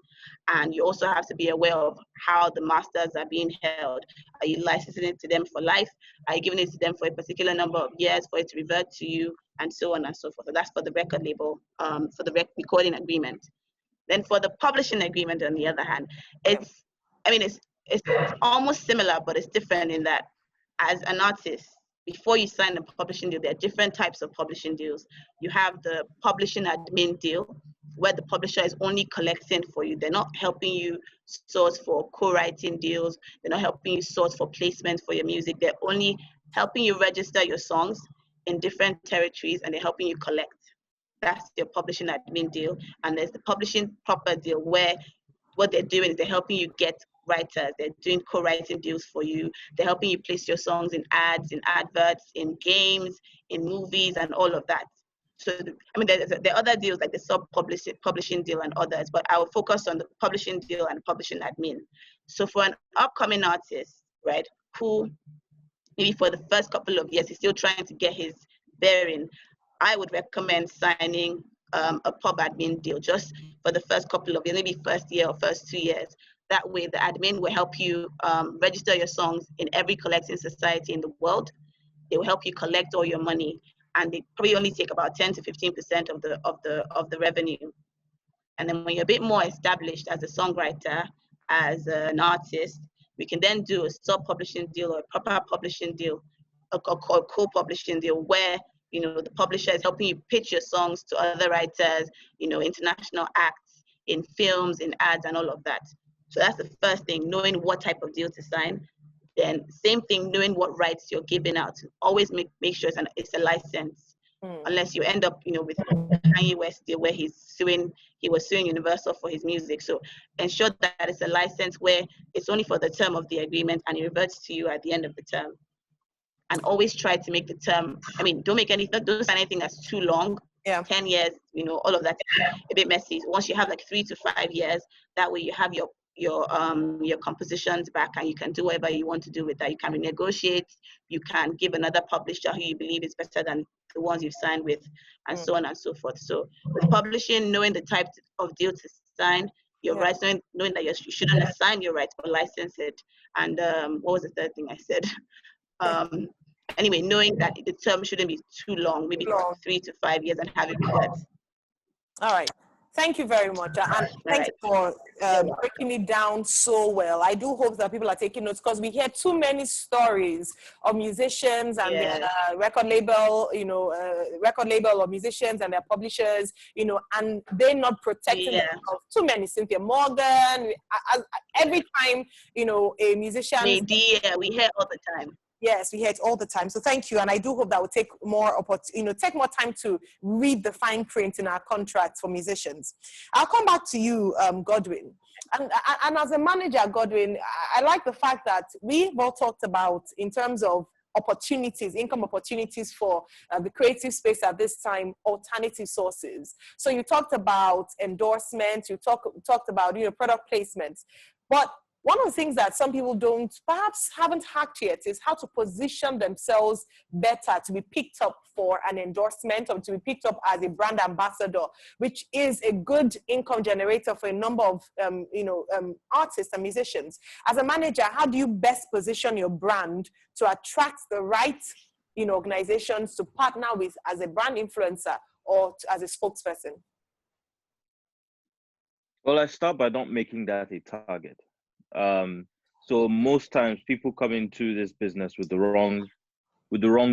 And you also have to be aware of how the masters are being held. Are you licensing it to them for life? Are you giving it to them for a particular number of years for it to revert to you, and so on and so forth? So that's for the record label, for the recording agreement. Then for the publishing agreement, on the other hand, it's almost similar, but it's different in that as an artist, before you sign a publishing deal, there are different types of publishing deals. You have the publishing admin deal, where the publisher is only collecting for you. They're not helping you source for co-writing deals. They're not helping you source for placement for your music. They're only helping you register your songs in different territories, and they're helping you collect. That's your publishing admin deal. And there's the publishing proper deal, where what they're doing is they're helping you get writers. They're doing co-writing deals for you. They're helping you place your songs in ads, in adverts, in games, in movies, and all of that. So, I mean, there are other deals like the sub-publishing deal and others, but I will focus on the publishing deal and publishing admin. So for an upcoming artist, right, who maybe for the first couple of years, he's still trying to get his bearing, I would recommend signing a pub admin deal just for the first couple of years, maybe first year or first 2 years. That way, the admin will help you register your songs in every collecting society in the world. They will help you collect all your money, and they probably only take about 10 to 15% of the revenue. And then when you're a bit more established as a songwriter, as an artist, we can then do a sub-publishing deal or a proper publishing deal, a co-publishing deal, where the publisher is helping you pitch your songs to other writers, international acts, in films, in ads, and all of that. So that's the first thing, knowing what type of deal to sign. Then same thing, knowing what rights you're giving out. Always make sure it's a license. Unless you end up, with Kanye West deal where he was suing Universal for his music. So ensure that it's a license where it's only for the term of the agreement and it reverts to you at the end of the term. And always try to make the term, don't sign anything that's too long. 10 years, all of that a bit messy. Once you have like 3 to 5 years, that way you have your compositions back, and you can do whatever you want to do with that. You can renegotiate, you can give another publisher who you believe is better than the ones you've signed with, and so on and so forth. So with publishing, knowing the type of deal to sign, your rights, knowing that you shouldn't assign your rights but license it. And what was the third thing I said? Anyway, knowing that the term shouldn't be too long, maybe 3 to 5 years, and have it revert. All right. Thank you very much. And thanks for breaking it down so well. I do hope that people are taking notes, because we hear too many stories of musicians and their record label, or musicians and their publishers, and they're not protecting themselves. Too many, Cynthia Morgan. Every time, a musician. We hear all the time. Yes, we hear it all the time. So thank you, and I do hope that will take more time to read the fine print in our contracts for musicians. I'll come back to you, Godwin. And as a manager, Godwin, I like the fact that we've all talked about, in terms of opportunities, income opportunities for the creative space at this time, alternative sources. So you talked about endorsements, you talked about product placements, but one of the things that some people haven't hacked yet is how to position themselves better to be picked up for an endorsement, or to be picked up as a brand ambassador, which is a good income generator for a number of artists and musicians. As a manager, how do you best position your brand to attract the right organizations to partner with as a brand influencer or as a spokesperson? Well, I start by not making that a target. So So most times people come into this business with the wrong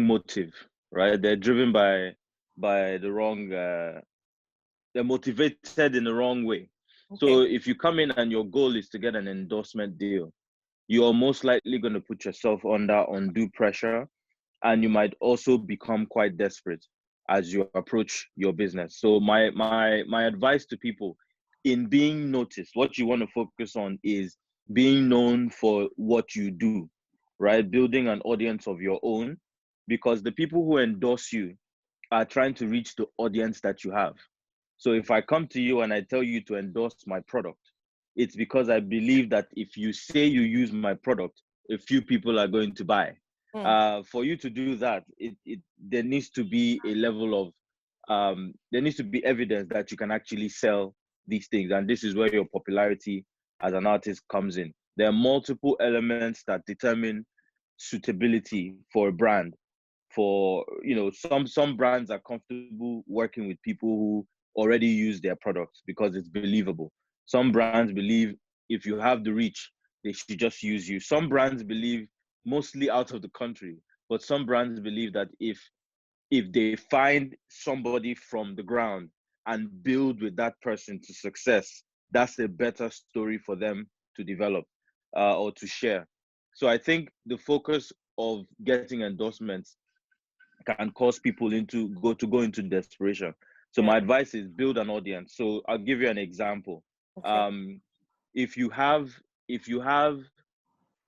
motive, right? They're driven by the wrong they're motivated in the wrong way. So Okay. if you come in and your goal is to get an endorsement deal, you're most likely going to put yourself under undue pressure, and you might also become quite desperate as you approach your business. So my advice to people in being noticed, what you want to focus on is being known for what you do, right? Building an audience of your own, because the people who endorse you are trying to reach the audience that you have. So if I come to you and I tell you to endorse my product, it's because I believe that if you say you use my product, a few people are going to buy. For you to do that, there needs to be a level of there needs to be evidence that you can actually sell these things, and this is where your popularity as an artist comes in. There are multiple elements that determine suitability for a brand. For some brands are comfortable working with people who already use their products because it's believable. Some brands believe if you have the reach, they should just use you. Some brands believe, mostly out of the country, but some brands believe that if they find somebody from the ground and build with that person to success, that's a better story for them to develop or to share. So I think the focus of getting endorsements can cause people to go into desperation. So Yeah. my advice is build an audience. So I'll give you an example. Okay. If you have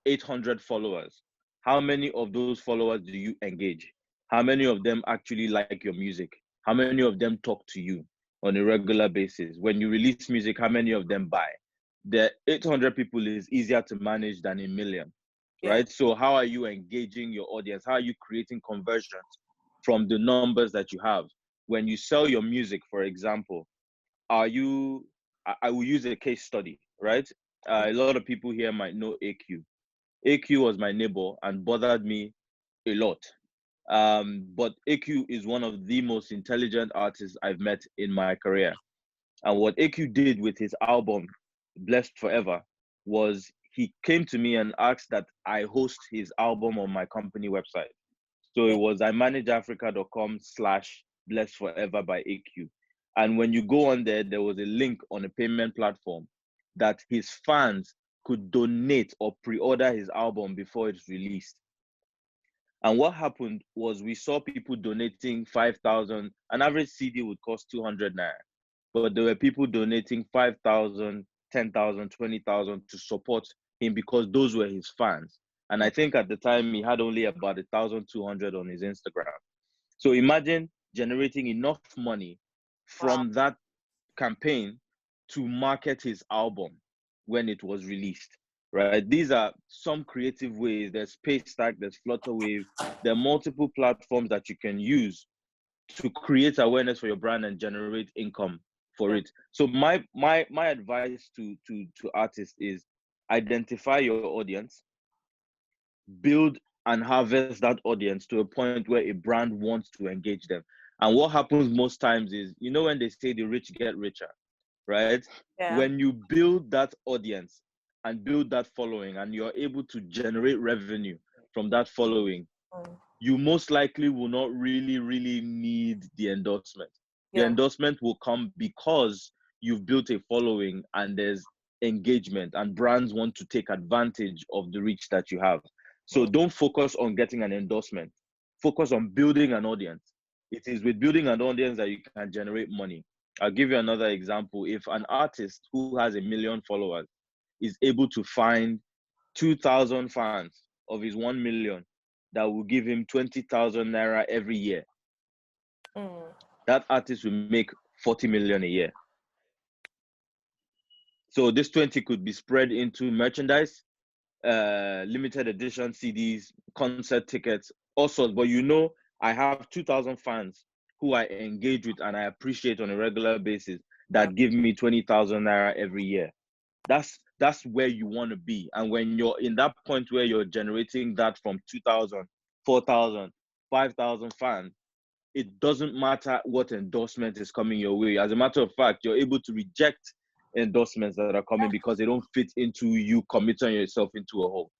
800 followers, how many of those followers do you engage? How many of them actually like your music? How many of them talk to you on a regular basis? When you release music, how many of them buy? The 800 people is easier to manage than a million, Yeah. right? So how are you engaging your audience? How are you creating conversions from the numbers that you have? When you sell your music, for example, I will use a case study, right? A lot of people here might know AQ. AQ was my neighbor and bothered me a lot. But AQ is one of the most intelligent artists I've met in my career. And what AQ did with his album, Blessed Forever, was he came to me and asked that I host his album on my company website. So it Yeah. was iManageAfrica.com/Blessed Forever by AQ. And when you go on there, there was a link on a payment platform that his fans could donate or pre-order his album before it's released. And what happened was we saw people donating 5,000. An average CD would cost 200 naira, but there were people donating 5,000, 10,000, 20,000 to support him because those were his fans. And I think at the time he had only about 1,200 on his Instagram. So imagine generating enough money Wow. from that campaign to market his album when it was released, right? These are some creative ways. There's Paystack, there's Flutterwave. There are multiple platforms that you can use to create awareness for your brand and generate income for Yeah. it. So my advice to artists is identify your audience, build and harvest that audience to a point where a brand wants to engage them. And what happens most times is, when they say the rich get richer, right? Yeah. When you build that audience and build that following and you're able to generate revenue from that following, Mm. you most likely will not really need the endorsement. The Yeah. endorsement will come because you've built a following and there's engagement and brands want to take advantage of the reach that you have. So Mm. don't focus on getting an endorsement. Focus on building an audience. It is with building an audience that you can generate money. I'll give you another example. If an artist who has 1 million followers is able to find 2,000 fans of his 1 million that will give him 20,000 naira every year, Mm. that artist will make 40 million a year. So this 20 could be spread into merchandise, limited edition CDs, concert tickets, all sorts. But I have 2,000 fans who I engage with and I appreciate on a regular basis Yeah. that give me 20,000 naira every year. That's where you want to be. And when you're in that point where you're generating that from 2,000, 4,000, 5,000 fans, it doesn't matter what endorsement is coming your way. As a matter of fact, you're able to reject endorsements that are coming because they don't fit into you committing yourself into a hole.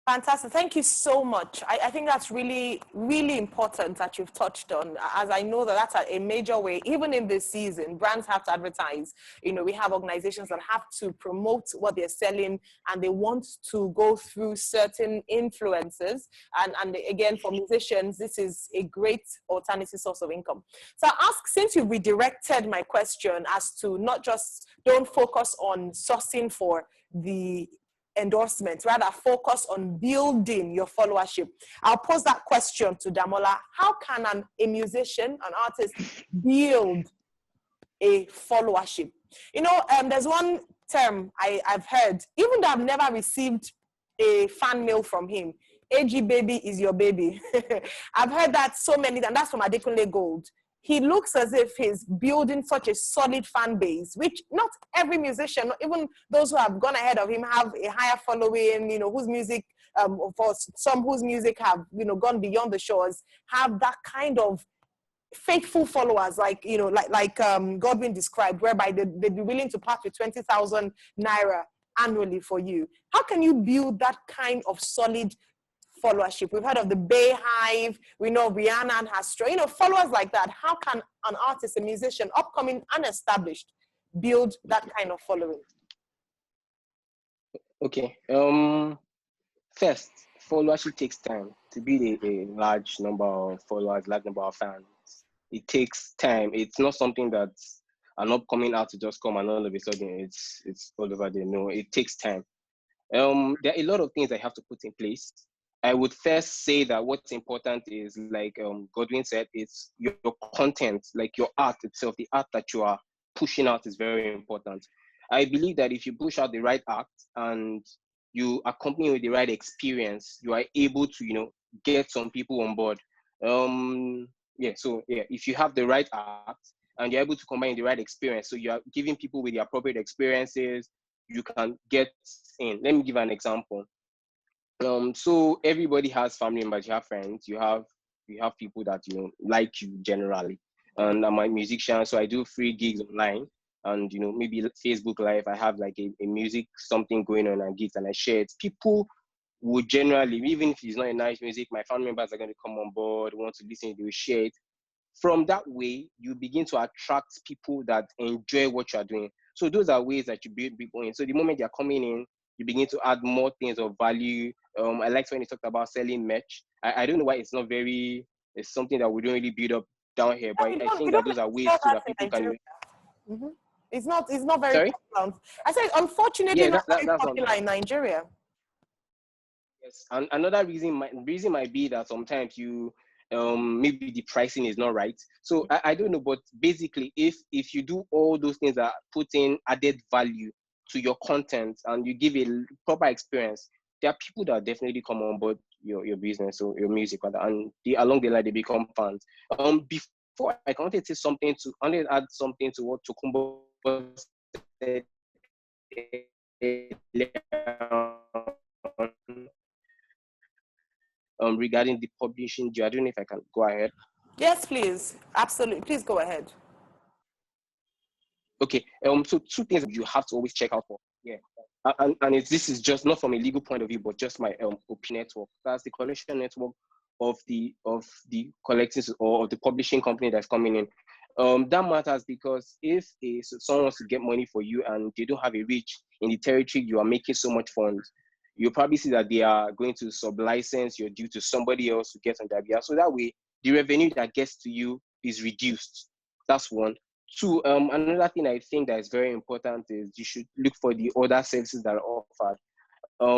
Fantastic. Thank you so much. I think that's really, really important that you've touched on, as I know that that's a major way. Even in this season, brands have to advertise. You know, we have organizations that have to promote what they're selling, and they want to go through certain influencers. And again, for musicians, this is a great alternative source of income. So I'll ask, since you redirected my question as to not just don't focus on sourcing for the endorsements, rather focus on building your followership. I'll pose that question to Damola. How can a musician, an artist, build a followership? You know, there's one term I've heard, even though I've never received a fan mail from him. AG baby is your baby. I've heard that so many, and that's from Adekunle Gold. He looks as if he's building such a solid fan base, which not every musician, even those who have gone ahead of him, have a higher following, you know, whose music, for some whose music have, you know, gone beyond the shores, have that kind of faithful followers, like, you know, like Godwin described, whereby they'd be willing to part with 20,000 naira annually for you. How can you build that kind of solid followership? We've heard of the Bay Hive, we know Rihanna and Astro, you know, followers like that. How can an artist, a musician, upcoming, unestablished, build that kind of following? Okay. First, followership takes time. To build a large number of followers, large number of fans, it takes time. It's not something that's an upcoming artist just come and all of a sudden it's all over there. No, it takes time. There are a lot of things I have to put in place. I would first say that what's important is, like Godwin said, it's your content, like your art itself. The art that you are pushing out is very important. I believe that if you push out the right art and you accompany with the right experience, you are able to, you know, get some people on board. If you have the right art and you're able to combine the right experience, so you are giving people with the appropriate experiences, you can get in. Let me give an example. So everybody has family members, you have friends, you have people that, you know, like you generally. And I'm a musician, so I do free gigs online, and, you know, maybe Facebook Live, I have like a music something going on and gigs, and I share it. People would generally, even if it's not a nice music, my family members are going to come on board, want to listen, they will share it. From that way, you begin to attract people that enjoy what you're doing. So those are ways that you build people in. So the moment they're coming in, you begin to add more things of value. I liked when you talked about selling merch. I don't know why it's something that we don't really build up down here, but I think that those are ways so that people can. Mm-hmm. It's not very Sorry? popular. I said, unfortunately, Yeah, not very that's popular in Nigeria. Yes, and another reason might be that sometimes you maybe the pricing is not right. So I don't know, but basically, if you do all those things that put in added value to your content and you give a proper experience, there are people that definitely come on board your business or your music, and along the line they become fans. Before I wanted to say I wanted to add something to what Tokunbo said regarding the publishing due. I don't know if I can go ahead. Yes, please. Absolutely. Please go ahead. Okay. So two things you have to always check out for. Yeah. And this is just not from a legal point of view, but just my opinion network. That's the collection network of the collecting or of the publishing company that's coming in. That matters because if someone wants to get money for you and they don't have a reach in the territory you are making so much funds, you'll probably see that they are going to sub-license your due to somebody else to get on their behalf. So that way, the revenue that gets to you is reduced. That's one. Two, another thing I think that is very important is you should look for the other services that are offered.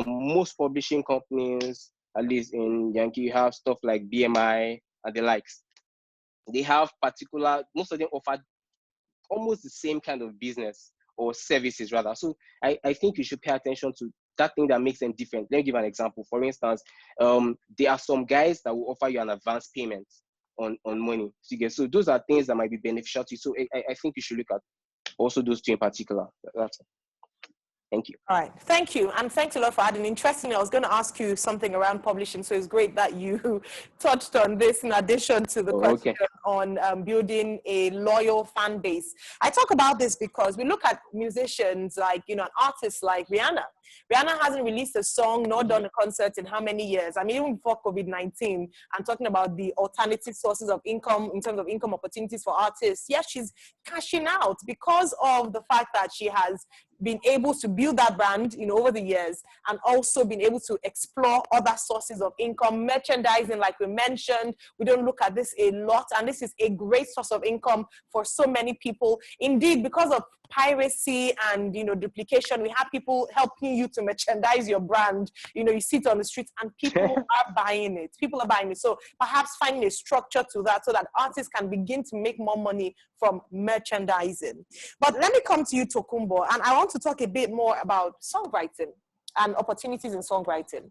Most publishing companies, at least in Yankee, you have stuff like BMI and the likes. They have most of them offer almost the same kind of business or services rather. So I think you should pay attention to that thing that makes them different. Let me give an example. For instance, there are some guys that will offer you an advance payment on money. So those are things that might be beneficial to you. So I think you should look at also those two in particular. That's it. Thank you. All right, thank you, and thanks a lot for adding. Interestingly, I was going to ask you something around publishing, so it's great that you touched on this in addition to the question on building a loyal fan base. I talk about this because we look at musicians like, you know, artists like Rihanna. Rihanna hasn't released a song nor done a concert in how many years? I mean, even before COVID-19, I'm talking about the alternative sources of income in terms of income opportunities for artists. Yes, she's cashing out because of the fact that she has been able to build that brand, you know, over the years, and also been able to explore other sources of income, merchandising, like we mentioned. We don't look at this a lot, and this is a great source of income for so many people. Indeed, because of piracy and, you know, duplication, we have people helping you to merchandise your brand. You know, you see it on the streets and people are buying it. People are buying it. So perhaps finding a structure to that so that artists can begin to make more money from merchandising. But let me come to you, Tokunbo, and I want to talk a bit more about songwriting and opportunities in songwriting.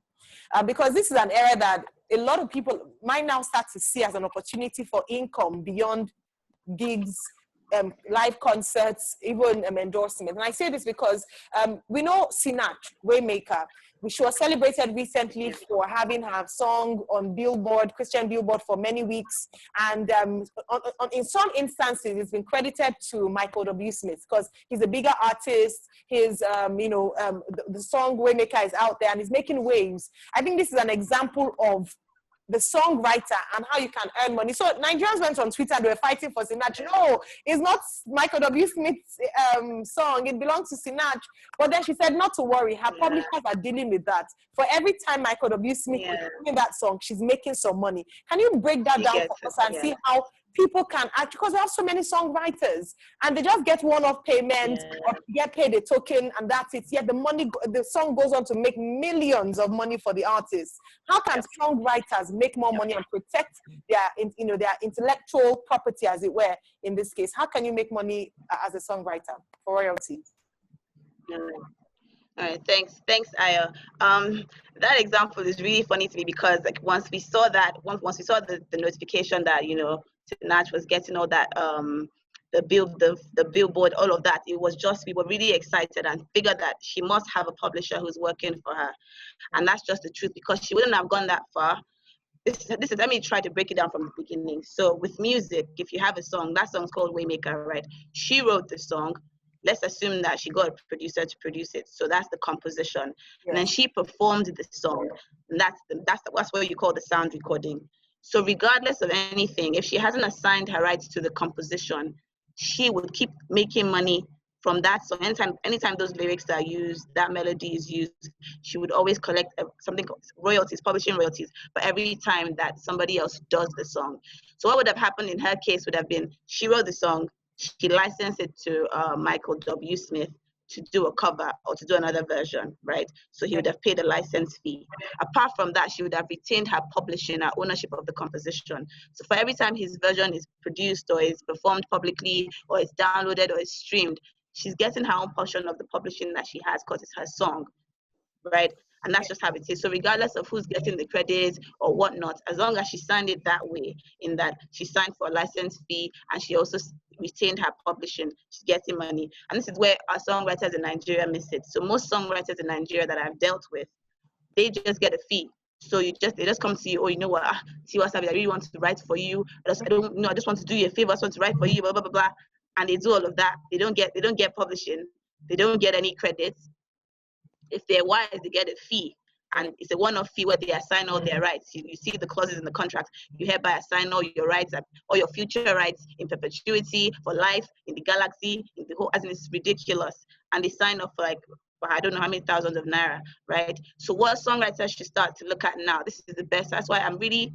Because this is an area that a lot of people might now start to see as an opportunity for income beyond gigs, live concerts, even endorsement. And I say this because we know Sinach, Waymaker. She was celebrated recently for having her song on Billboard, Christian Billboard, for many weeks. And in some instances, it's been credited to Michael W. Smith because he's a bigger artist. His, the song Waymaker is out there and he's making waves. I think this is an example of the songwriter and how you can earn money. So Nigerians went on Twitter, they were fighting for Sinach. No, it's not Michael W. Smith's song, it belongs to Sinach. But then she said not to worry, her publishers are dealing with that. For every time Michael W. Smith is singing that song, she's making some money. Can you break that down for us and see how people can actually, because we have so many songwriters and they just get one-off payment or get paid a token and that's it. Yet the money, the song goes on to make millions of money for the artists. How can songwriters make more money and protect their, you know, their intellectual property, as it were, in this case? How can you make money as a songwriter for royalties? All right, thanks, Ayo. That example is really funny to me because, like, once we saw the notification that, you know, Sinach was getting all that, the billboard, all of that, it was just, we were really excited and figured that she must have a publisher who's working for her, and that's just the truth because she wouldn't have gone that far. This is, let me try to break it down from the beginning. So with music, if you have a song, that song's called Waymaker, right? She wrote the song. Let's assume that she got a producer to produce it. So that's the composition. And then she performed the song. And that's what you call the sound recording. So regardless of anything, if she hasn't assigned her rights to the composition, she would keep making money from that song. Anytime those lyrics are used, that melody is used, she would always collect something called royalties, publishing royalties, for every time that somebody else does the song. So what would have happened in her case would have been, she wrote the song, she licensed it to Michael W. Smith to do a cover or to do another version, right? So he would have paid a license fee. Apart from that, she would have retained her publishing, her ownership of the composition. So for every time his version is produced or is performed publicly or is downloaded or is streamed, she's getting her own portion of the publishing that she has because it's her song, right? And that's just how it is. So regardless of who's getting the credit or whatnot, as long as she signed it that way, in that she signed for a license fee and she also retained her publishing, she's getting money. And this is where our songwriters in Nigeria miss it. So most songwriters in Nigeria that I've dealt with, they just get a fee. So they just come to you, oh, you know what, Tiwa Savage, I really want to write for you. I just want to do you a favor, I just want to write for you, blah, blah, blah, blah. And they do all of that. They don't get publishing. They don't get any credits. If they're wise, they get a fee. And it's a one-off fee where they assign all their rights. You see the clauses in the contract. You hereby assign all your rights, all your future rights in perpetuity, for life, in the galaxy, in the whole, as in, it's ridiculous. And they sign off for like, I don't know how many thousands of naira, right? So what songwriters should start to look at now, this is the best. That's why I'm really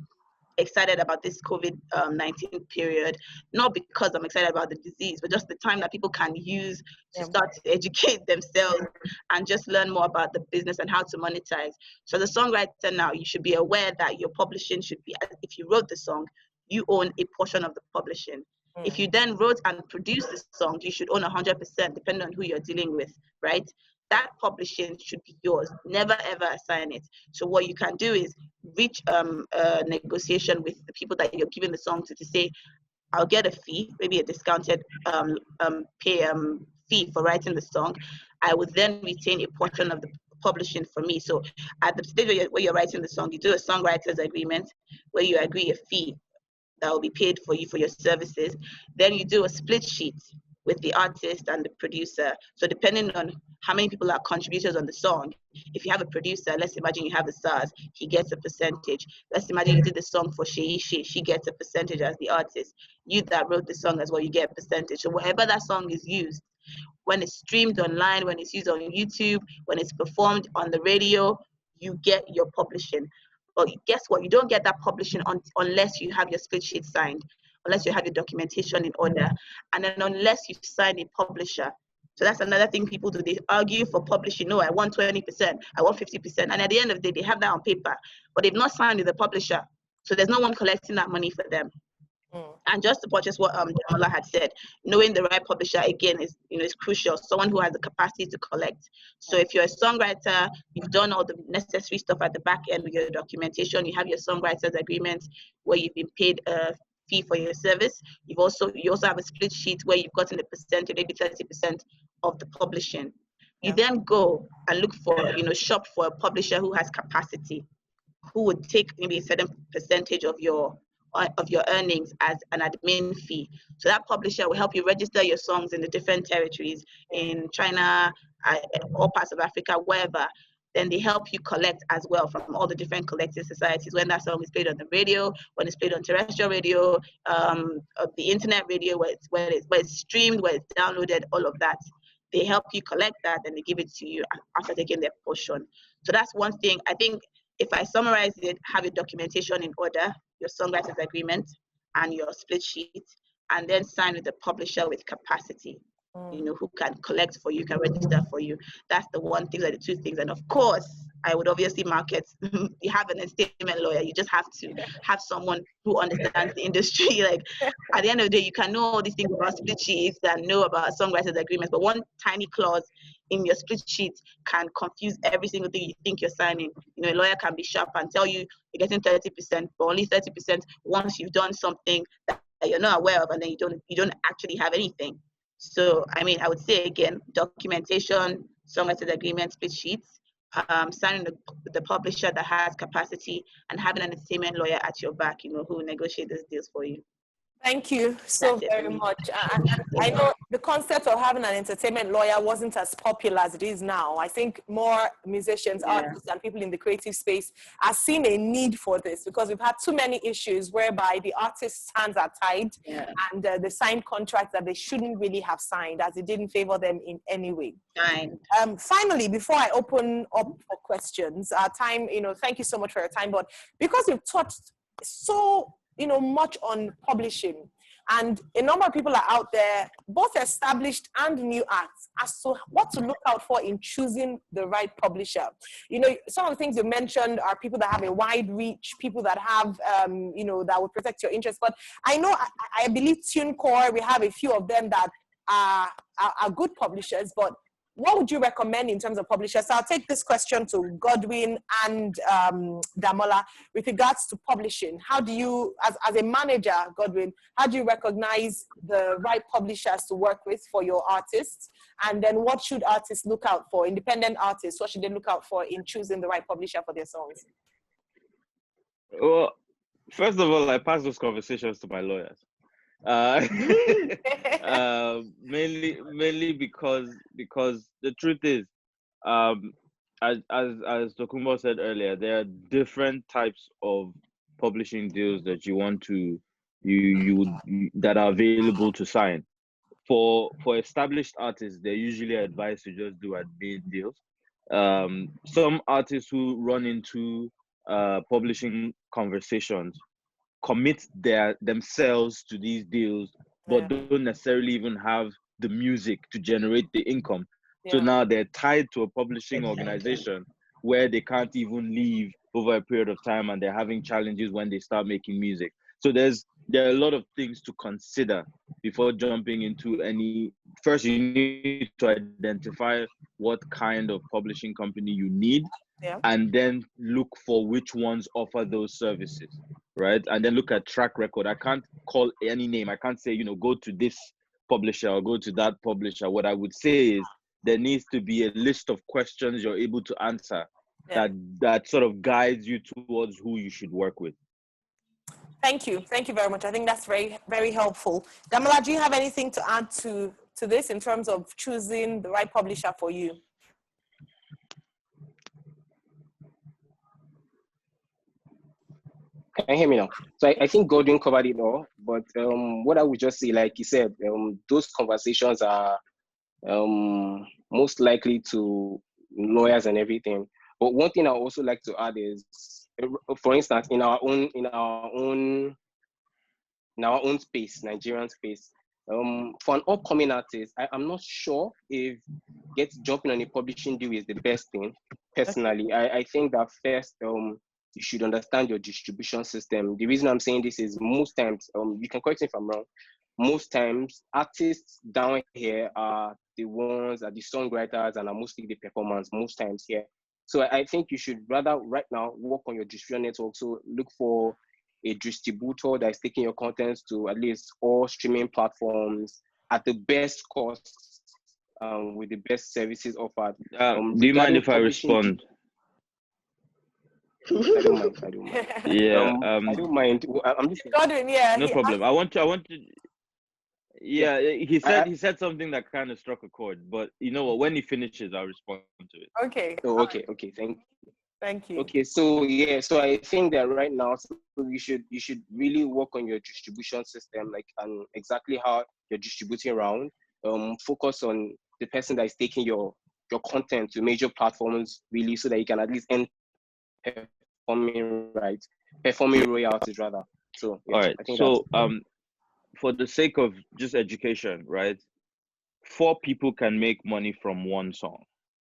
excited about this COVID-19 period, not because I'm excited about the disease, but just the time that people can use to start to educate themselves and just learn more about the business and how to monetize. So the songwriter now, you should be aware that your publishing should be, if you wrote the song, you own a portion of the publishing. If you then wrote and produced the song, you should own 100%, depending on who you're dealing with, right? That publishing should be yours. Never ever assign it. So what you can do is reach a negotiation with the people that you're giving the song to say, I'll get a fee, maybe a discounted fee for writing the song, I would then retain a portion of the publishing for me. So at the stage where you're writing the song, you do a songwriter's agreement where you agree a fee that will be paid for you for your services. Then you do a split sheet with the artist and the producer. So depending on how many people are contributors on the song, if you have a producer, let's imagine you have the stars, he gets a percentage. Let's imagine you did the song for she gets a percentage as the artist. You that wrote the song as well, you get a percentage. So wherever that song is used, when it's streamed online, when it's used on YouTube, when it's performed on the radio, you get your publishing. But guess what? You don't get that publishing unless you have your split sheet signed, unless you have your documentation in order, and then unless you sign a publisher. So that's another thing people do. They argue for publishing. No, I want 20%, I want 50%. And at the end of the day, they have that on paper, but they've not signed with the publisher. So there's no one collecting that money for them. And just to purchase what Damola had said, knowing the right publisher again is crucial. Someone who has the capacity to collect. So if you're a songwriter, you've done all the necessary stuff at the back end with your documentation. You have your songwriters agreement where you've been paid a fee for your service. You also have a split sheet where you've gotten a percentage, maybe 30% of the publishing. You then go and look for, shop for a publisher who has capacity, who would take maybe a certain percentage of your earnings as an admin fee. So that publisher will help you register your songs in the different territories, in China, all parts of Africa, wherever. Then they help you collect as well from all the different collective societies. When that song is played on the radio, when it's played on terrestrial radio, the internet radio, where it's streamed, where it's downloaded, all of that. They help you collect that and they give it to you after taking their portion. So that's one thing. I think if I summarize it, have your documentation in order, your songwriter's agreement and your split sheet, and then sign with the publisher with capacity, who can collect for you, can register for you. That's the one thing, are the two things. And of course, I would obviously market, you have an entertainment lawyer, you just have to have someone who understands the industry. Like at the end of the day, you can know all these things about split sheets and know about songwriters agreements, but one tiny clause in your split sheet can confuse every single thing you think you're signing. A lawyer can be sharp and tell you you're getting 30%, but only 30% once you've done something that you're not aware of, and then you don't actually have anything. So, I would say again, documentation, songwriters agreement, split sheets, signing the publisher that has capacity, and having an entertainment lawyer at your back, who will negotiate these deals for you. Thank you so very much. I know the concept of having an entertainment lawyer wasn't as popular as it is now. I think more musicians, artists, and people in the creative space are seeing a need for this because we've had too many issues whereby the artists' hands are tied and they sign contracts that they shouldn't really have signed as it didn't favor them in any way. Finally, before I open up for questions, our time, thank you so much for your time, but because you've touched so much on publishing, and a number of people are out there, both established and new acts, as to what to look out for in choosing the right publisher. Some of the things you mentioned are people that have a wide reach, people that have, that would protect your interests. But I know, I believe TuneCore, we have a few of them that are good publishers, but what would you recommend in terms of publishers? So I'll take this question to Godwin and Damola with regards to publishing. How do you, as a manager, Godwin, how do you recognize the right publishers to work with for your artists? And then what should artists look out for, independent artists, what should they look out for in choosing the right publisher for their songs? Well, first of all, I pass those conversations to my lawyers. Mainly because the truth is, as Tokunbo said earlier, there are different types of publishing deals that you want to that are available to sign. For established artists, they're usually advised to just do admin deals. Some artists who run into publishing conversations commit themselves to these deals, but don't necessarily even have the music to generate the income. So now they're tied to a publishing organization where they can't even leave over a period of time, and they're having challenges when they start making music. So there are a lot of things to consider before jumping into any. First, you need to identify what kind of publishing company you need, and then look for which ones offer those services, right? And then look at track record. I can't call any name. I can't say, go to this publisher or go to that publisher. What I would say is there needs to be a list of questions you're able to answer Yeah. that sort of guides you towards who you should work with. Thank you very much. I think that's very, very helpful. Damola, do you have anything to add to this in terms of choosing the right publisher for you? Can you hear me now? So I think Godwin covered it all, but what I would just say, like he said, those conversations are most likely to lawyers and everything. But one thing I also like to add is, for instance, in our own space, Nigerian space, for an upcoming artist, I'm not sure if jumping on a publishing deal is the best thing. Personally, I think that first, you should understand your distribution system. The reason I'm saying this is most times, you can correct me if I'm wrong, most times artists down here are the songwriters and are mostly the performers most times here. So I think you should rather right now work on your distribution network. So look for a distributor that is taking your contents to at least all streaming platforms at the best cost, with the best services offered. Do you mind if I respond? I don't mind. Yeah. I don't mind. I'm just Godwin, yeah. No problem. I want to. Yeah, he said something that kind of struck a chord, but you know what? When he finishes, I'll respond to it. Okay. Oh, okay. Thank you. Okay, so yeah, so I think that right now, so you should really work on your distribution system, like, and exactly how you're distributing around. Focus on the person that is taking your content to major platforms, really, so that you can at least end performing royalties rather. So yeah, All right. I think so for the sake of just education, right? 4 people can make money from one song,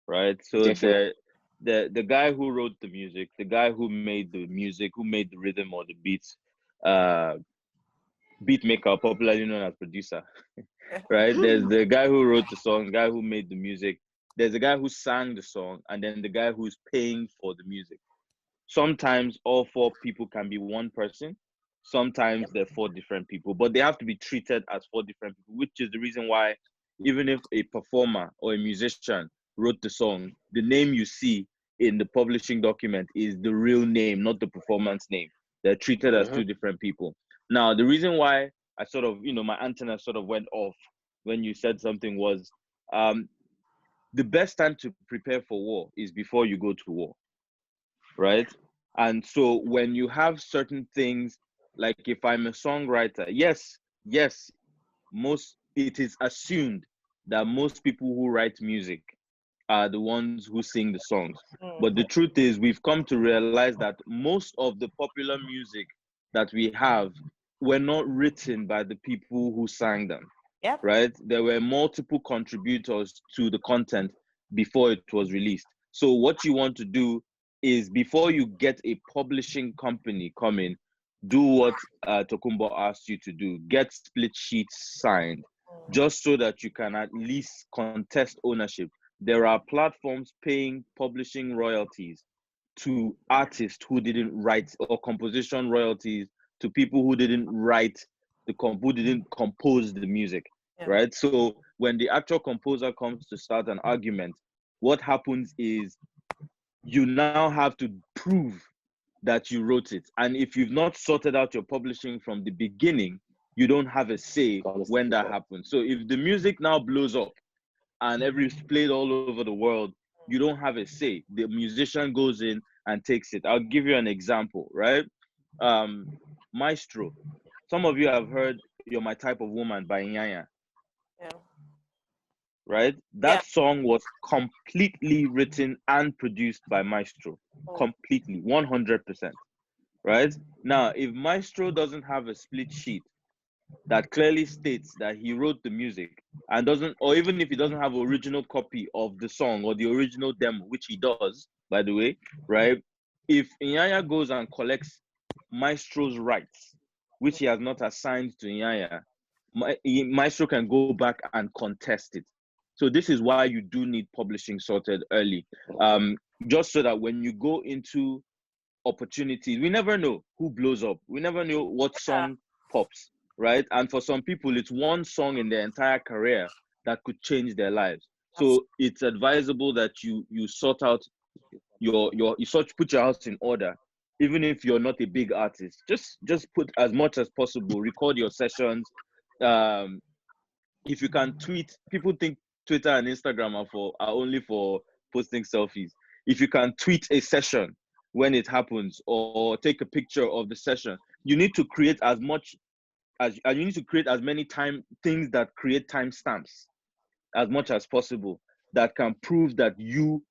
right? So the guy who wrote the music, the guy who made the music, who made the rhythm or the beats, beat maker, popularly known as producer, right? There's the guy who wrote the song, the guy who made the music. There's the guy who sang the song, and then the guy who's paying for the music. Sometimes all 4 people can be one person. Sometimes they're 4 different people, but they have to be treated as 4 different people, which is the reason why even if a performer or a musician wrote the song, the name you see in the publishing document is the real name, not the performance name. They're treated as 2 different people. Now, the reason why I sort of, my antenna sort of went off when you said something was, the best time to prepare for war is before you go to war, right? And so when you have certain things, like if I'm a songwriter, yes, it is assumed that most people who write music are the ones who sing the songs. But the truth is, we've come to realize that most of the popular music that we have were not written by the people who sang them. Yep. Right? There were multiple contributors to the content before it was released. So what you want to do is, before you get a publishing company come in, do what Tokunbo asked you to do. Get split sheets signed, just so that you can at least contest ownership. There are platforms paying publishing royalties to artists who didn't write, or composition royalties to people who didn't write who didn't compose the music, right? So when the actual composer comes to start an argument, what happens is you now have to prove that you wrote it. And if you've not sorted out your publishing from the beginning, you don't have a say when that happens. So if the music now blows up and it's played all over the world, you don't have a say. The musician goes in and takes it. I'll give you an example, right? Maestro. Some of you have heard You're My Type of Woman by Nyanya. Yeah. Right? That song was completely written and produced by Maestro. Completely, 100%. Right? Now, if Maestro doesn't have a split sheet that clearly states that he wrote the music and doesn't, or even if he doesn't have an original copy of the song or the original demo, which he does, by the way, right? If Nyanya goes and collects Maestro's rights, which he has not assigned to Nyanya, Maestro can go back and contest it. So this is why you do need publishing sorted early, just so that when you go into opportunities, we never know who blows up. We never know what song pops, right? And for some people, it's one song in their entire career that could change their lives. So it's advisable that you sort out put your house in order. Even if you're not a big artist, just put as much as possible, record your sessions. If you can tweet, people think Twitter and Instagram are only for posting selfies. If you can tweet a session when it happens, or take a picture of the session, you need to create as many things that create timestamps as much as possible, that can prove that you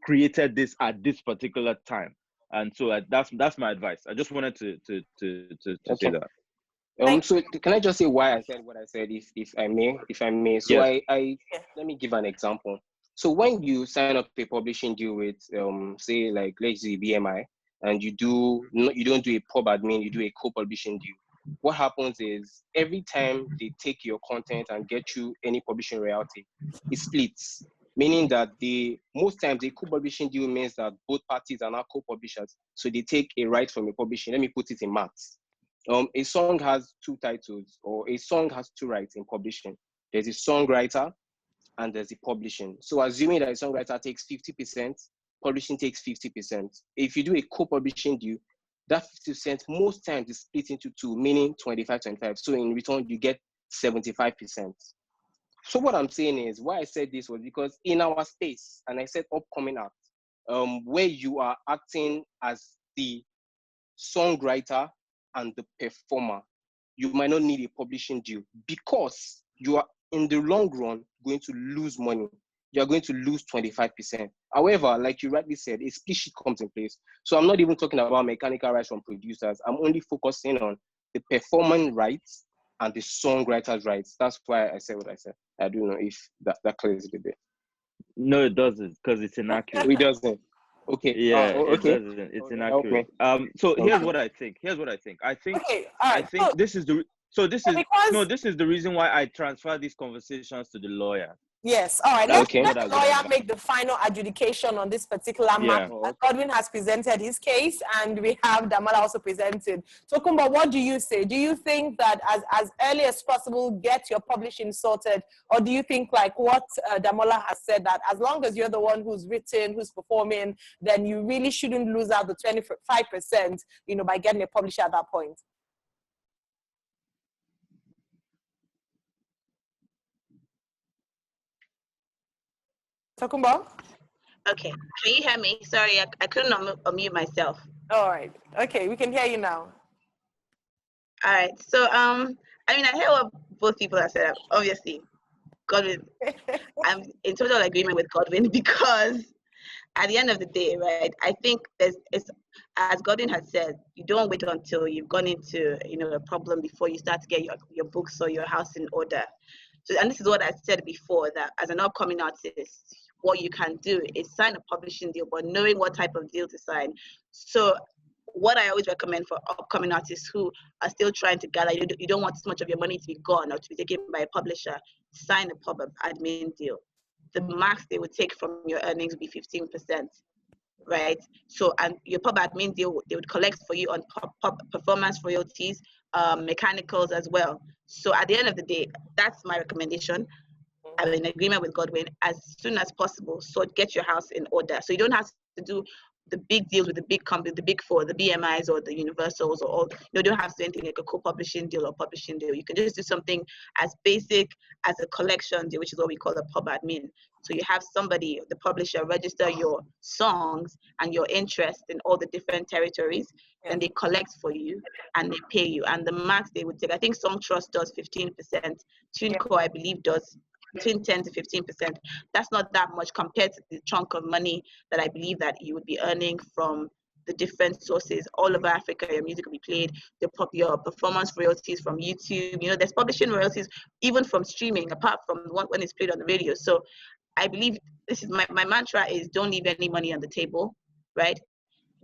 created this at this particular time. And so that's my advice. I just wanted to say that. So can I just say why I said what I said, if I may? So yes. I let me give an example. So when you sign up a publishing deal with say, like, let's say BMI, and you don't do a pub admin, you do a co-publishing deal. What happens is every time they take your content and get you any publishing royalty, it splits. Meaning that most times a co-publishing deal means that both parties are now co-publishers. So they take a right from a publishing. Let me put it in maths. A song has two titles, or a song has two rights in publishing. There's a songwriter and there's the publishing. So assuming that a songwriter takes 50%, publishing takes 50%. If you do a co-publishing deal, that 50% most times is split into two, meaning 25-25. So in return, you get 75%. So what I'm saying is, why I said this was because in our space, and I said upcoming act, where you are acting as the songwriter and the performer, you might not need a publishing deal, because you are in the long run going to lose money. You are going to lose 25%. However, like you rightly said, a split sheet comes in place. So I'm not even talking about mechanical rights from producers. I'm only focusing on the performing rights and the songwriter's rights. That's why I said what I said. I don't know if that clears it a bit. No, it doesn't, because it's inaccurate. It doesn't. Okay. Yeah, okay. It doesn't. It's inaccurate. So here's what I think. I think this is the reason why I transfer these conversations to the lawyer. Yes. All right. Let the lawyer make the advice. final adjudication on this particular matter. Godwin has presented his case, and we have Damola also presented. Tokunbo, what do you say? Do you think that as early as possible, get your publishing sorted? Or do you think, like what Damola has said, that as long as you're the one who's written, who's performing, then you really shouldn't lose out the 25%, by getting a publisher at that point? Tokunbo? Okay, can you hear me? Sorry, I couldn't unmute myself. All right. Okay, we can hear you now. All right. So, I hear what both people have said. Obviously, Godwin, I'm in total agreement with Godwin, because at the end of the day, right, I think it's as Godwin has said, you don't wait until you've gone into a problem before you start to get your books or your house in order. So, and this is what I said before, that as an upcoming artist, what you can do is sign a publishing deal, but knowing what type of deal to sign. So what I always recommend for upcoming artists who are still trying to gather, you don't want so much of your money to be gone or to be taken by a publisher, sign a pub admin deal. The max they would take from your earnings would be 15%, right? So, and your pub admin deal, they would collect for you on pub performance royalties, mechanicals as well. So at the end of the day, that's my recommendation. I'm in agreement with Godwin, as soon as possible. So get your house in order. So you don't have to do the big deals with the big companies, the big four, the BMIs or the Universals, or all. You don't have to do anything like a co-publishing deal or publishing deal. You can just do something as basic as a collection deal, which is what we call a pub admin. So you have somebody, the publisher, register your songs and your interest in all the different territories, and they collect for you and they pay you. And the max they would take, I think Song Trust does 15%, TuneCo, I believe, does between 10 to 15%. That's not that much compared to the chunk of money that I believe that you would be earning from the different sources all over Africa. Your music will be played, your performance royalties from YouTube. There's publishing royalties even from streaming, apart from when it's played on the radio. So I believe this is my mantra is, don't leave any money on the table, right?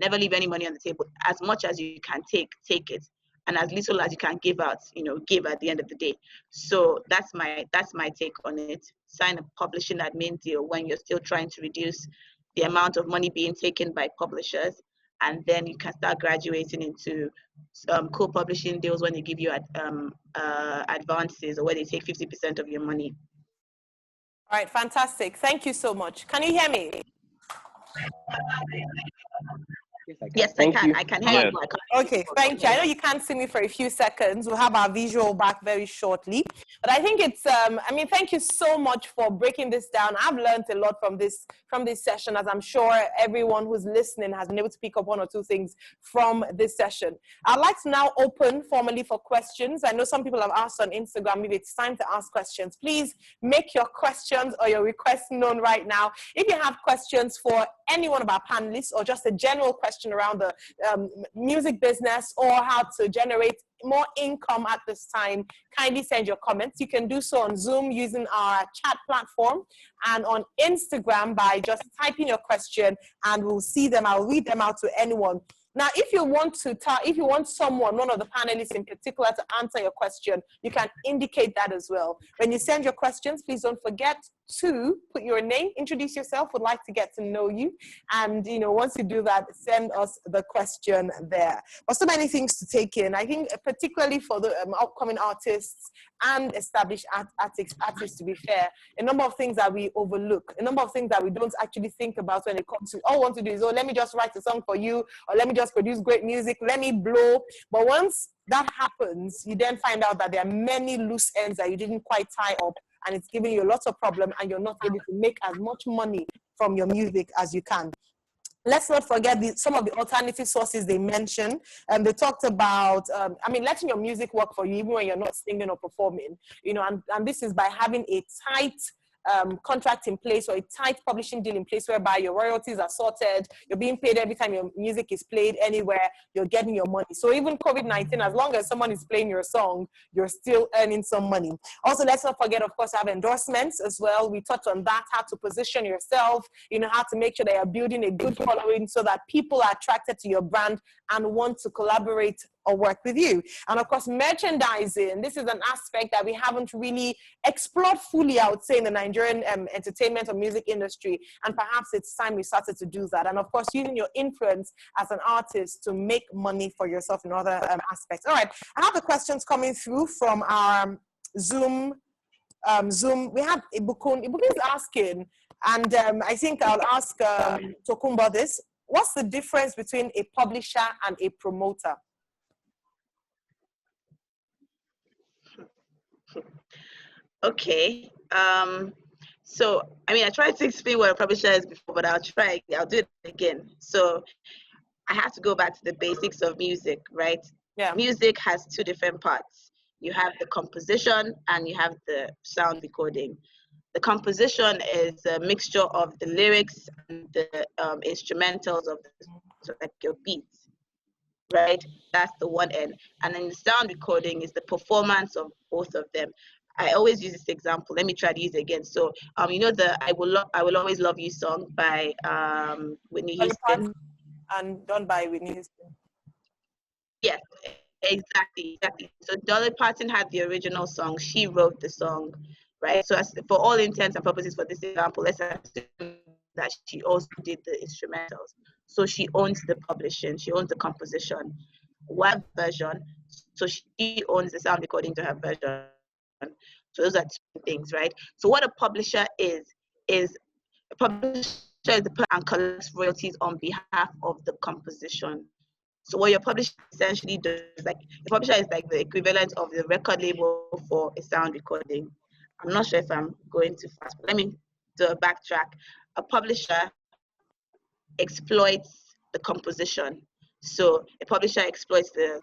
Never leave any money on the table. As much as you can take it. And as little as you can give out, give at the end of the day. So that's my take on it. Sign a publishing admin deal when you're still trying to reduce the amount of money being taken by publishers, and then you can start graduating into co-publishing deals when they give you advances, or where they take 50% of your money. All right, fantastic. Thank you so much. Can you hear me? Yes, I can. Yes, I can hear Yeah. you. Okay, thank you. I know you can't see me for a few seconds. We'll have our visual back very shortly. But I think it's, thank you so much for breaking this down. I've learned a lot from this session, as I'm sure everyone who's listening has been able to pick up one or two things from this session. I'd like to now open formally for questions. I know some people have asked on Instagram, maybe it's time to ask questions. Please make your questions or your requests known right now. If you have questions for any one of our panelists or just a general question around the music business or how to generate more income at this time, kindly send your comments. You can do so on Zoom using our chat platform and on Instagram by just typing your question, and we'll see them. I'll read them out to anyone. Now, if you want someone, one of the panelists in particular, to answer your question, you can indicate that as well. When you send your questions, please don't forget to put your name, introduce yourself, would like to get to know you. And, once you do that, send us the question there. But so many things to take in. I think particularly for the upcoming artists and established artists, to be fair, a number of things that we overlook, a number of things that we don't actually think about when it comes to, all we want to do is, let me just write a song for you, or let me just produce great music, let me blow. But once that happens, you then find out that there are many loose ends that you didn't quite tie up, and it's giving you a lot of problem, and you're not able to make as much money from your music as you can. Let's not forget some of the alternative sources they mentioned. They talked about, letting your music work for you even when you're not singing or performing. And this is by having a tight contract in place or a tight publishing deal in place whereby your royalties are sorted, you're being paid every time your music is played anywhere, you're getting your money. So even COVID-19, as long as someone is playing your song, you're still earning some money. Also, let's not forget, of course, have endorsements as well. We touched on that, how to position yourself, how to make sure that you're building a good following so that people are attracted to your brand and want to collaborate or work with you. And of course, merchandising. This is an aspect that we haven't really explored fully, I would say, in the Nigerian entertainment or music industry. And perhaps it's time we started to do that. And of course, using your influence as an artist to make money for yourself in other aspects. All right, I have the questions coming through from our Zoom. We have Ibukun. Ibukun is asking, and I think I'll ask Tokunbo this. What's the difference between a publisher and a promoter? Okay. So, I tried to explain what a publisher is before, but I'll do it again. So, I have to go back to the basics of music, right? Yeah. Music has two different parts. You have the composition and you have the sound recording. The composition is a mixture of the lyrics and the instrumentals of like your beats, right? That's the one end. And then the sound recording is the performance of both of them. I always use this example. Let me try to use it again. So, the I Will Always Love You song by Whitney Houston. And done by Whitney Houston. Yes, exactly. So Dolly Parton had the original song. She wrote the song, right? So for all intents and purposes for this example, let's assume that she also did the instrumentals. So she owns the publishing. She owns the composition. One version. So she owns the sound recording to her version. So those are two things, right? So what a publisher is a publisher is the person and collects royalties on behalf of the composition. So what your publisher essentially does, like the publisher is like the equivalent of the record label for a sound recording. I'm not sure if I'm going too fast, but let me do a backtrack. A publisher exploits the composition. So a publisher exploits the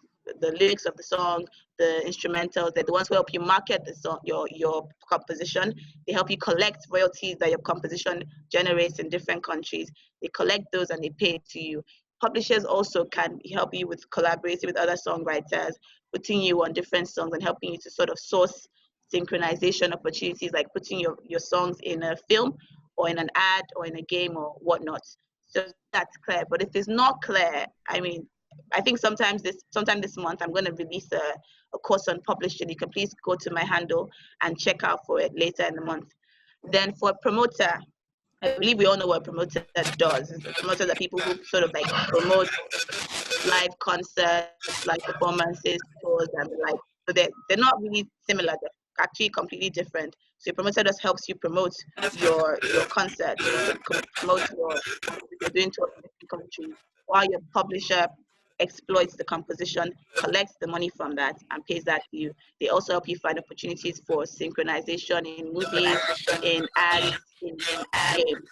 lyrics of the song, the instrumentals. They're the ones who help you market the song, your composition. They help you collect royalties that your composition generates in different countries. They collect those and they pay it to you. Publishers also can help you with collaborating with other songwriters, putting you on different songs and helping you to sort of source synchronization opportunities, like putting your songs in a film or in an ad or in a game or whatnot. So that's clear. But if it's not clear, I think sometime this month I'm going to release a course on publishing. You can please go to my handle and check out for it later in the month. Then for a promoter, I believe we all know what a promoter does. Promoters are people who sort of like promote live concerts, live performances, tours, and the like. So they're not really similar. They're actually completely different. So your promoter just helps you promote your concert, promote you're doing tour in different countries, while your publisher exploits the composition, collects the money from that, and pays that to you. They also help you find opportunities for synchronization in movies, in ads, in games.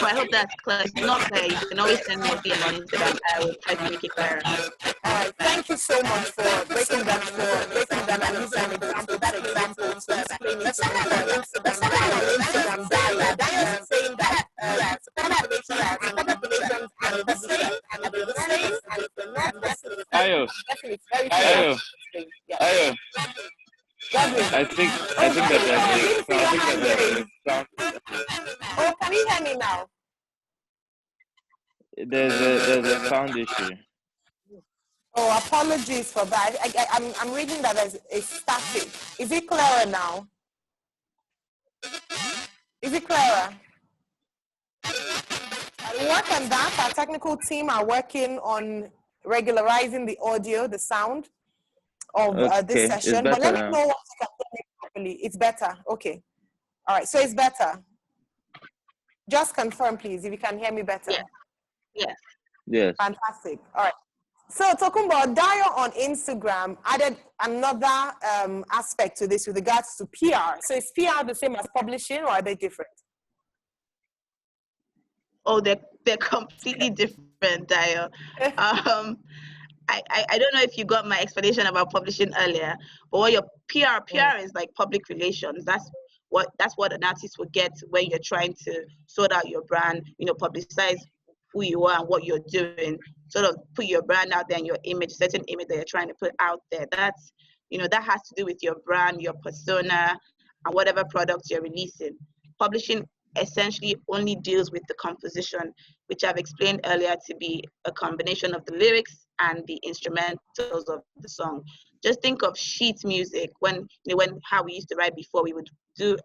I hope that's clear. If not clear, you can always send me a DM on Instagram. I will try to make it clearer. All right, thank you so much for breaking down and using an example, that example to explain it to me. The second on Instagram, Daya is saying that populations are the same, and if the same, and if they're not, definitely it's very interesting. Ayo. Godwin. I think that there's Oh, can you hear me now? there's a sound issue. Oh, apologies for that. I'm reading that there's a static. Is it clearer now? Is it clearer? I'll work on that. Our technical team are working on regularizing the audio, the sound of this session. But let me know once you can hear me properly. It's better. Okay. All right. So it's better. Just confirm, please, if you can hear me better. Yeah. Yes. Fantastic. All right. So Tokunbo, Dayo on Instagram added another aspect to this with regards to PR. So is PR the same as publishing, or are they different? Oh, they're completely different, Dayo. I don't know if you got my explanation about publishing earlier, but what your PR is like public relations. That's what an artist will get when you're trying to sort out your brand, publicize who you are and what you're doing, sort of put your brand out there and your image, certain image that you're trying to put out there. That's, that has to do with your brand, your persona, and whatever products you're releasing. Publishing essentially only deals with the composition, which I've explained earlier to be a combination of the lyrics and the instrumentals of the song. Just think of sheet music. When how we used to write before, we would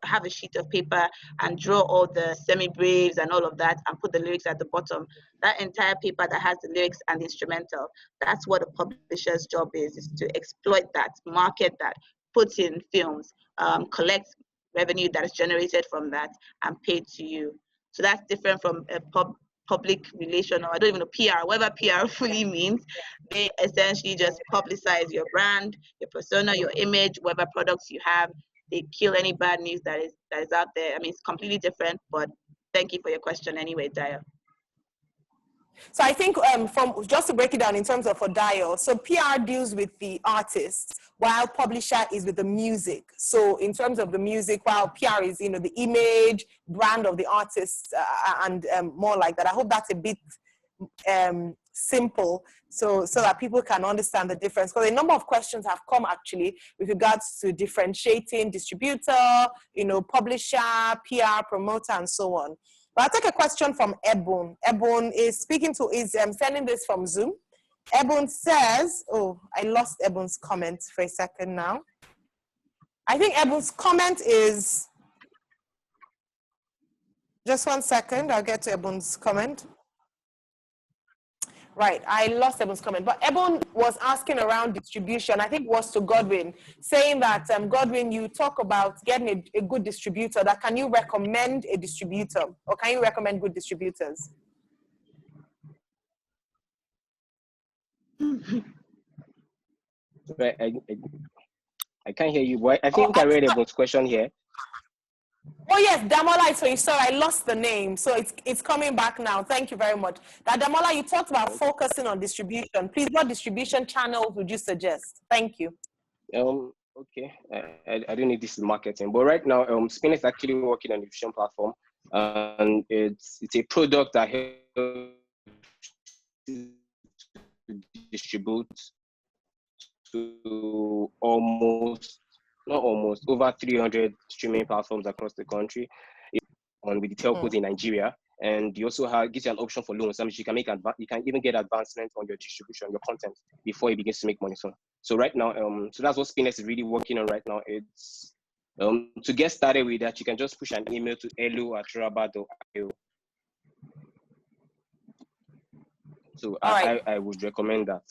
have a sheet of paper and draw all the semi-braves and all of that and put the lyrics at the bottom. That entire paper that has the lyrics and the instrumental, that's what a publisher's job is to exploit that, market that, put in films, collect revenue that is generated from that and paid to you. So that's different from a public relation, or I don't even know, PR, whatever PR fully means. They essentially just publicize your brand, your persona, your image, whatever products you have. They kill any bad news that is out there. I mean, it's completely different, but thank you for your question anyway, Daya. So I think from just to break it down in terms of for Dio, so PR deals with the artist, while publisher is with the music. So in terms of the music, while PR is the image, brand of the artist, and more like that. I hope that's a bit simple, so that people can understand the difference. Because a number of questions have come actually with regards to differentiating distributor, publisher, PR, promoter, and so on. But I'll take a question from Ebon. Ebon is sending this from Zoom. Ebon says, oh, I lost Ebon's comment for a second now. I think Ebon's comment is, just 1 second, I'll get to Ebon's comment. Right, I lost Ebon's comment, but Ebon was asking around distribution, I think was to Godwin, saying that, Godwin, you talk about getting a good distributor. That can you recommend a distributor, or can you recommend good distributors? Right, I can't hear you, boy. I think I read Ebon's question here. Oh yes, Damola. So you saw I lost the name, so it's coming back now. Thank you very much. Now, Damola, you talked about focusing on distribution. Please, what distribution channels would you suggest? Thank you. Okay, I don't need this marketing, but right now, Spin is actually working on a vision platform, and it's a product that helps distribute to over 300 streaming platforms across the country, with the telcos in Nigeria. And you also gives you an option for loans. I mean, you can even get advancement on your distribution, your content, before it begins to make money. So right now, so that's what Spiness is really working on right now. It's to get started with that, you can just push an email to hello@raba.io. So I would recommend that.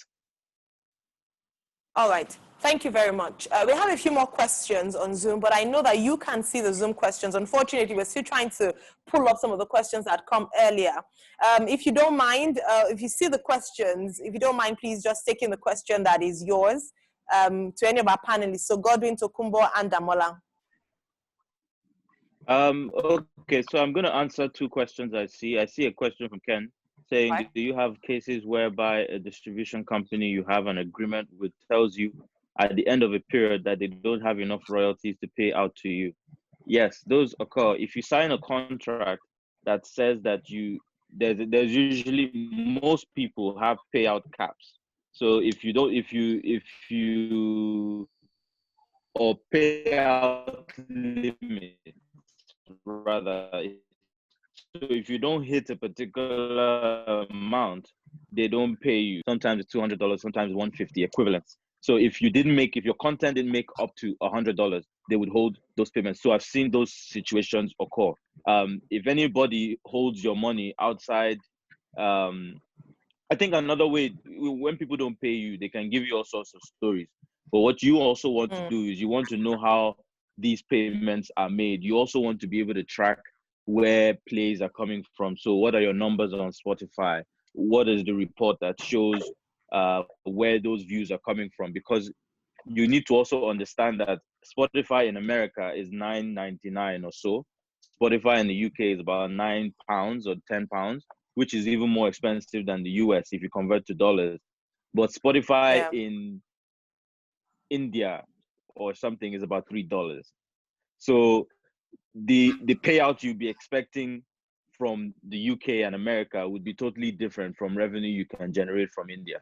All right. Thank you very much. We have a few more questions on Zoom, but I know that you can see the Zoom questions. Unfortunately, we're still trying to pull up some of the questions that come earlier. If you don't mind, if you see the questions, if you don't mind, please just take in the question that is yours to any of our panelists. So Godwin, Tokunbo, and Damola. Okay, so I'm going to answer two questions I see. I see a question from Ken saying, Right. do you have cases whereby a distribution company you have an agreement with tells you at the end of a period that they don't have enough royalties to pay out to you? Yes, those occur. If you sign a contract that says that there's usually, most people have payout caps. So if you or payout limit rather. So if you don't hit a particular amount, they don't pay you. Sometimes it's $200, sometimes $150 equivalents. So if your content didn't make up to $100, they would hold those payments. So I've seen those situations occur. If anybody holds your money outside, I think another way, when people don't pay you, they can give you all sorts of stories. But what you also want to do is you want to know how these payments are made. You also want to be able to track where plays are coming from. So what are your numbers on Spotify? What is the report that shows where those views are coming from? Because you need to also understand that Spotify in America is $9.99 or so. Spotify in the UK is about £9 or £10, which is even more expensive than the US if you convert to dollars. But Spotify in India or something is about $3. So the payout you'd be expecting from the UK and America would be totally different from revenue you can generate from India.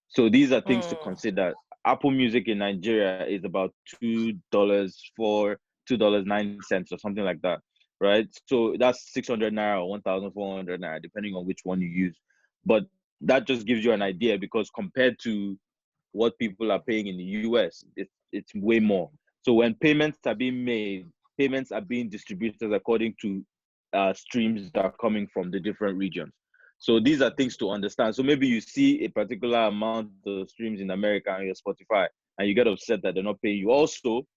So these are things to consider. Apple Music in Nigeria is about $2 for $2.09 or something like that, right? So that's 600 naira or 1,400 naira, depending on which one you use. But that just gives you an idea, because compared to what people are paying in the US, it's way more. So when payments are being made, payments are being distributed according to streams that are coming from the different regions. So these are things to understand. So maybe you see a particular amount of streams in America on your Spotify, and you get upset that they're not paying you. Also,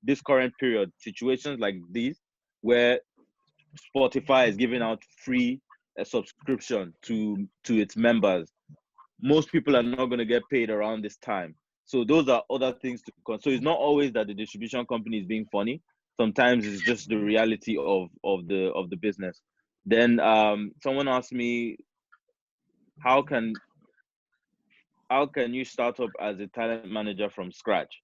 this current period, situations like these, where Spotify is giving out free subscription to its members, most people are not going to get paid around this time. So those are other things to consider. So it's not always that the distribution company is being funny. Sometimes it's just the reality of the business. Then someone asked me, how can you start up as a talent manager from scratch?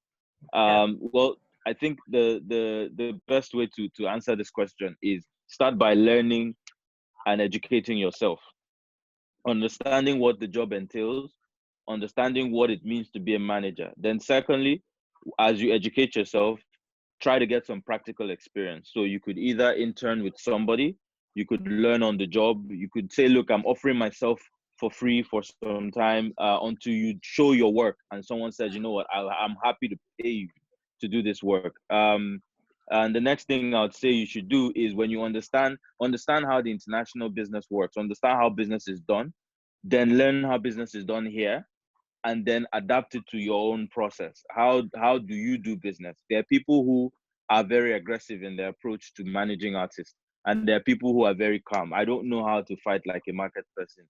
Well, I think the best way to answer this question is start by learning and educating yourself, understanding what the job entails, understanding what it means to be a manager. Then secondly, as you educate yourself, try to get some practical experience. So you could either intern with somebody, you could learn on the job, you could say, look, I'm offering myself for free for some time until you show your work. And someone says, you know what, I'm happy to pay you to do this work. And the next thing I would say you should do is, when you understand how the international business works, understand how business is done, then learn how business is done here, and then adapt it to your own process. How do you do business? There are people who are very aggressive in their approach to managing artists, and there are people who are very calm. I don't know how to fight like a market person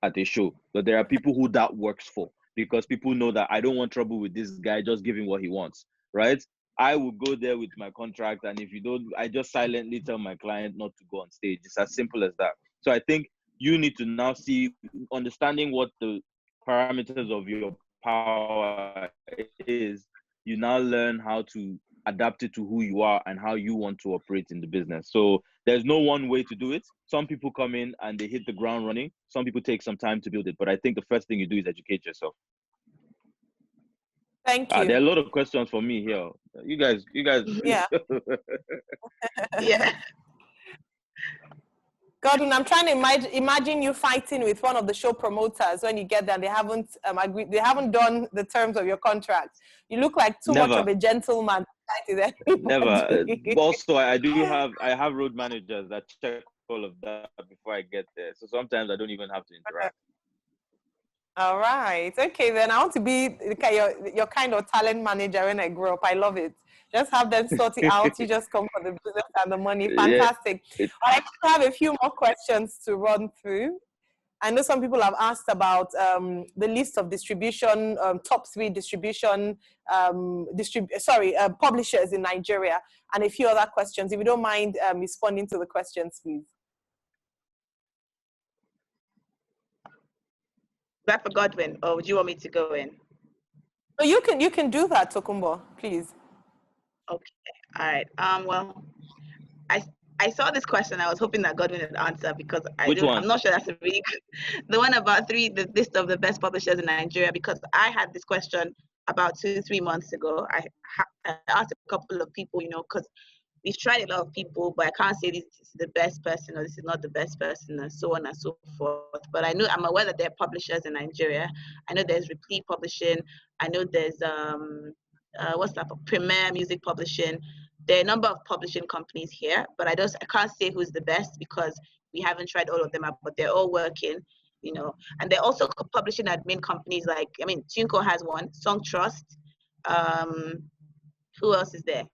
at a show, but there are people who that works for, because people know that I don't want trouble with this guy just giving what he wants, right? I will go there with my contract, and if you don't, I just silently tell my client not to go on stage. It's as simple as that. So I think you need to now see, understanding what the parameters of your power is, you now learn how to adapt it to who you are and how you want to operate in the business. So there's no one way to do it. Some people come in and they hit the ground running. Some people take some time to build it. But I think the first thing you do is educate yourself. Thank you. There are a lot of questions for me here. You guys. Yeah. Yeah. Godwin, I'm trying to imagine you fighting with one of the show promoters when you get there. They haven't agreed. They haven't done the terms of your contract. You look like too much of a gentleman. Never. Also, I have road managers that check all of that before I get there. So sometimes I don't even have to interact. All right. Okay, then I want to be your kind of talent manager when I grow up. I love it. Just have them sort it out. You just come for the business and the money. Yeah. Fantastic. I have a few more questions to run through. I know some people have asked about the list of distribution, top 3 distribution, publishers in Nigeria, and a few other questions. If you don't mind responding to the questions, please. Is that for Godwin, or would you want me to go in? So you can do that, Tokunbo, please. Okay. All right. Well, I saw this question. I was hoping that Godwin would answer because I'm not sure that's a really good. The one about the list of the best publishers in Nigeria, because I had this question about 2-3 months ago. I asked a couple of people, because we've tried a lot of people, but I can't say this is the best person or this is not the best person, and so on and so forth. But I'm aware that there are publishers in Nigeria. I know there's Replete Publishing. I know there's what's that? Premier Music Publishing. There are a number of publishing companies here, but I can't say who's the best because we haven't tried all of them out, but they're all working, and they're also publishing admin companies like, Tunco has one, Song Trust. Who else is there?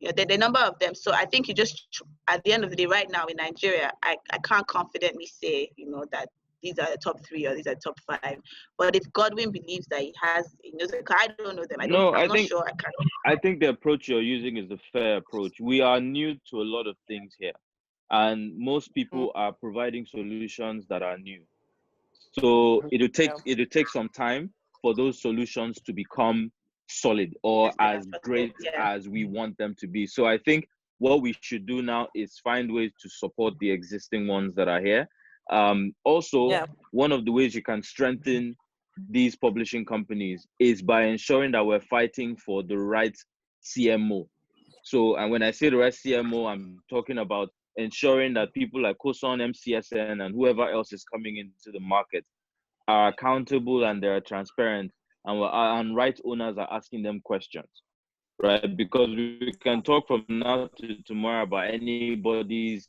There are a number of them. So I think you just, at the end of the day, right now in Nigeria, I can't confidently say, that these are the top 3 or these are the top 5. But if Godwin believes that he has, I don't know them. I'm not sure. I think the approach you're using is the fair approach. We are new to a lot of things here, and most people are providing solutions that are new. So it'll take some time for those solutions to become solid or as great as we want them to be. So I think what we should do now is find ways to support the existing ones that are here. One of the ways you can strengthen these publishing companies is by ensuring that we're fighting for the right CMO. So, and when I say the right CMO, I'm talking about ensuring that people like COSON, MCSN, and whoever else is coming into the market are accountable and they're transparent, and right owners are asking them questions, right? Because we can talk from now to tomorrow about anybody's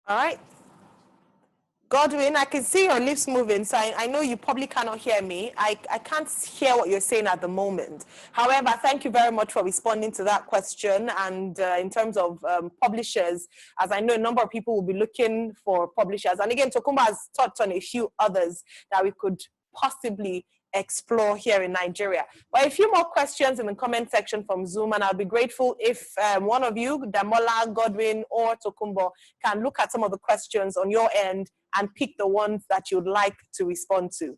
All right. Godwin, I can see your lips moving, so I know you probably cannot hear me. I can't hear what you're saying at the moment. However, thank you very much for responding to that question. And in terms of publishers, as I know a number of people will be looking for publishers. And again, Tokunbo has touched on a few others that we could possibly explore here in Nigeria. But a few more questions in the comment section from Zoom, and I'll be grateful if one of you, Damola, Godwin, or Tokunbo, can look at some of the questions on your end and pick the ones that you'd like to respond to.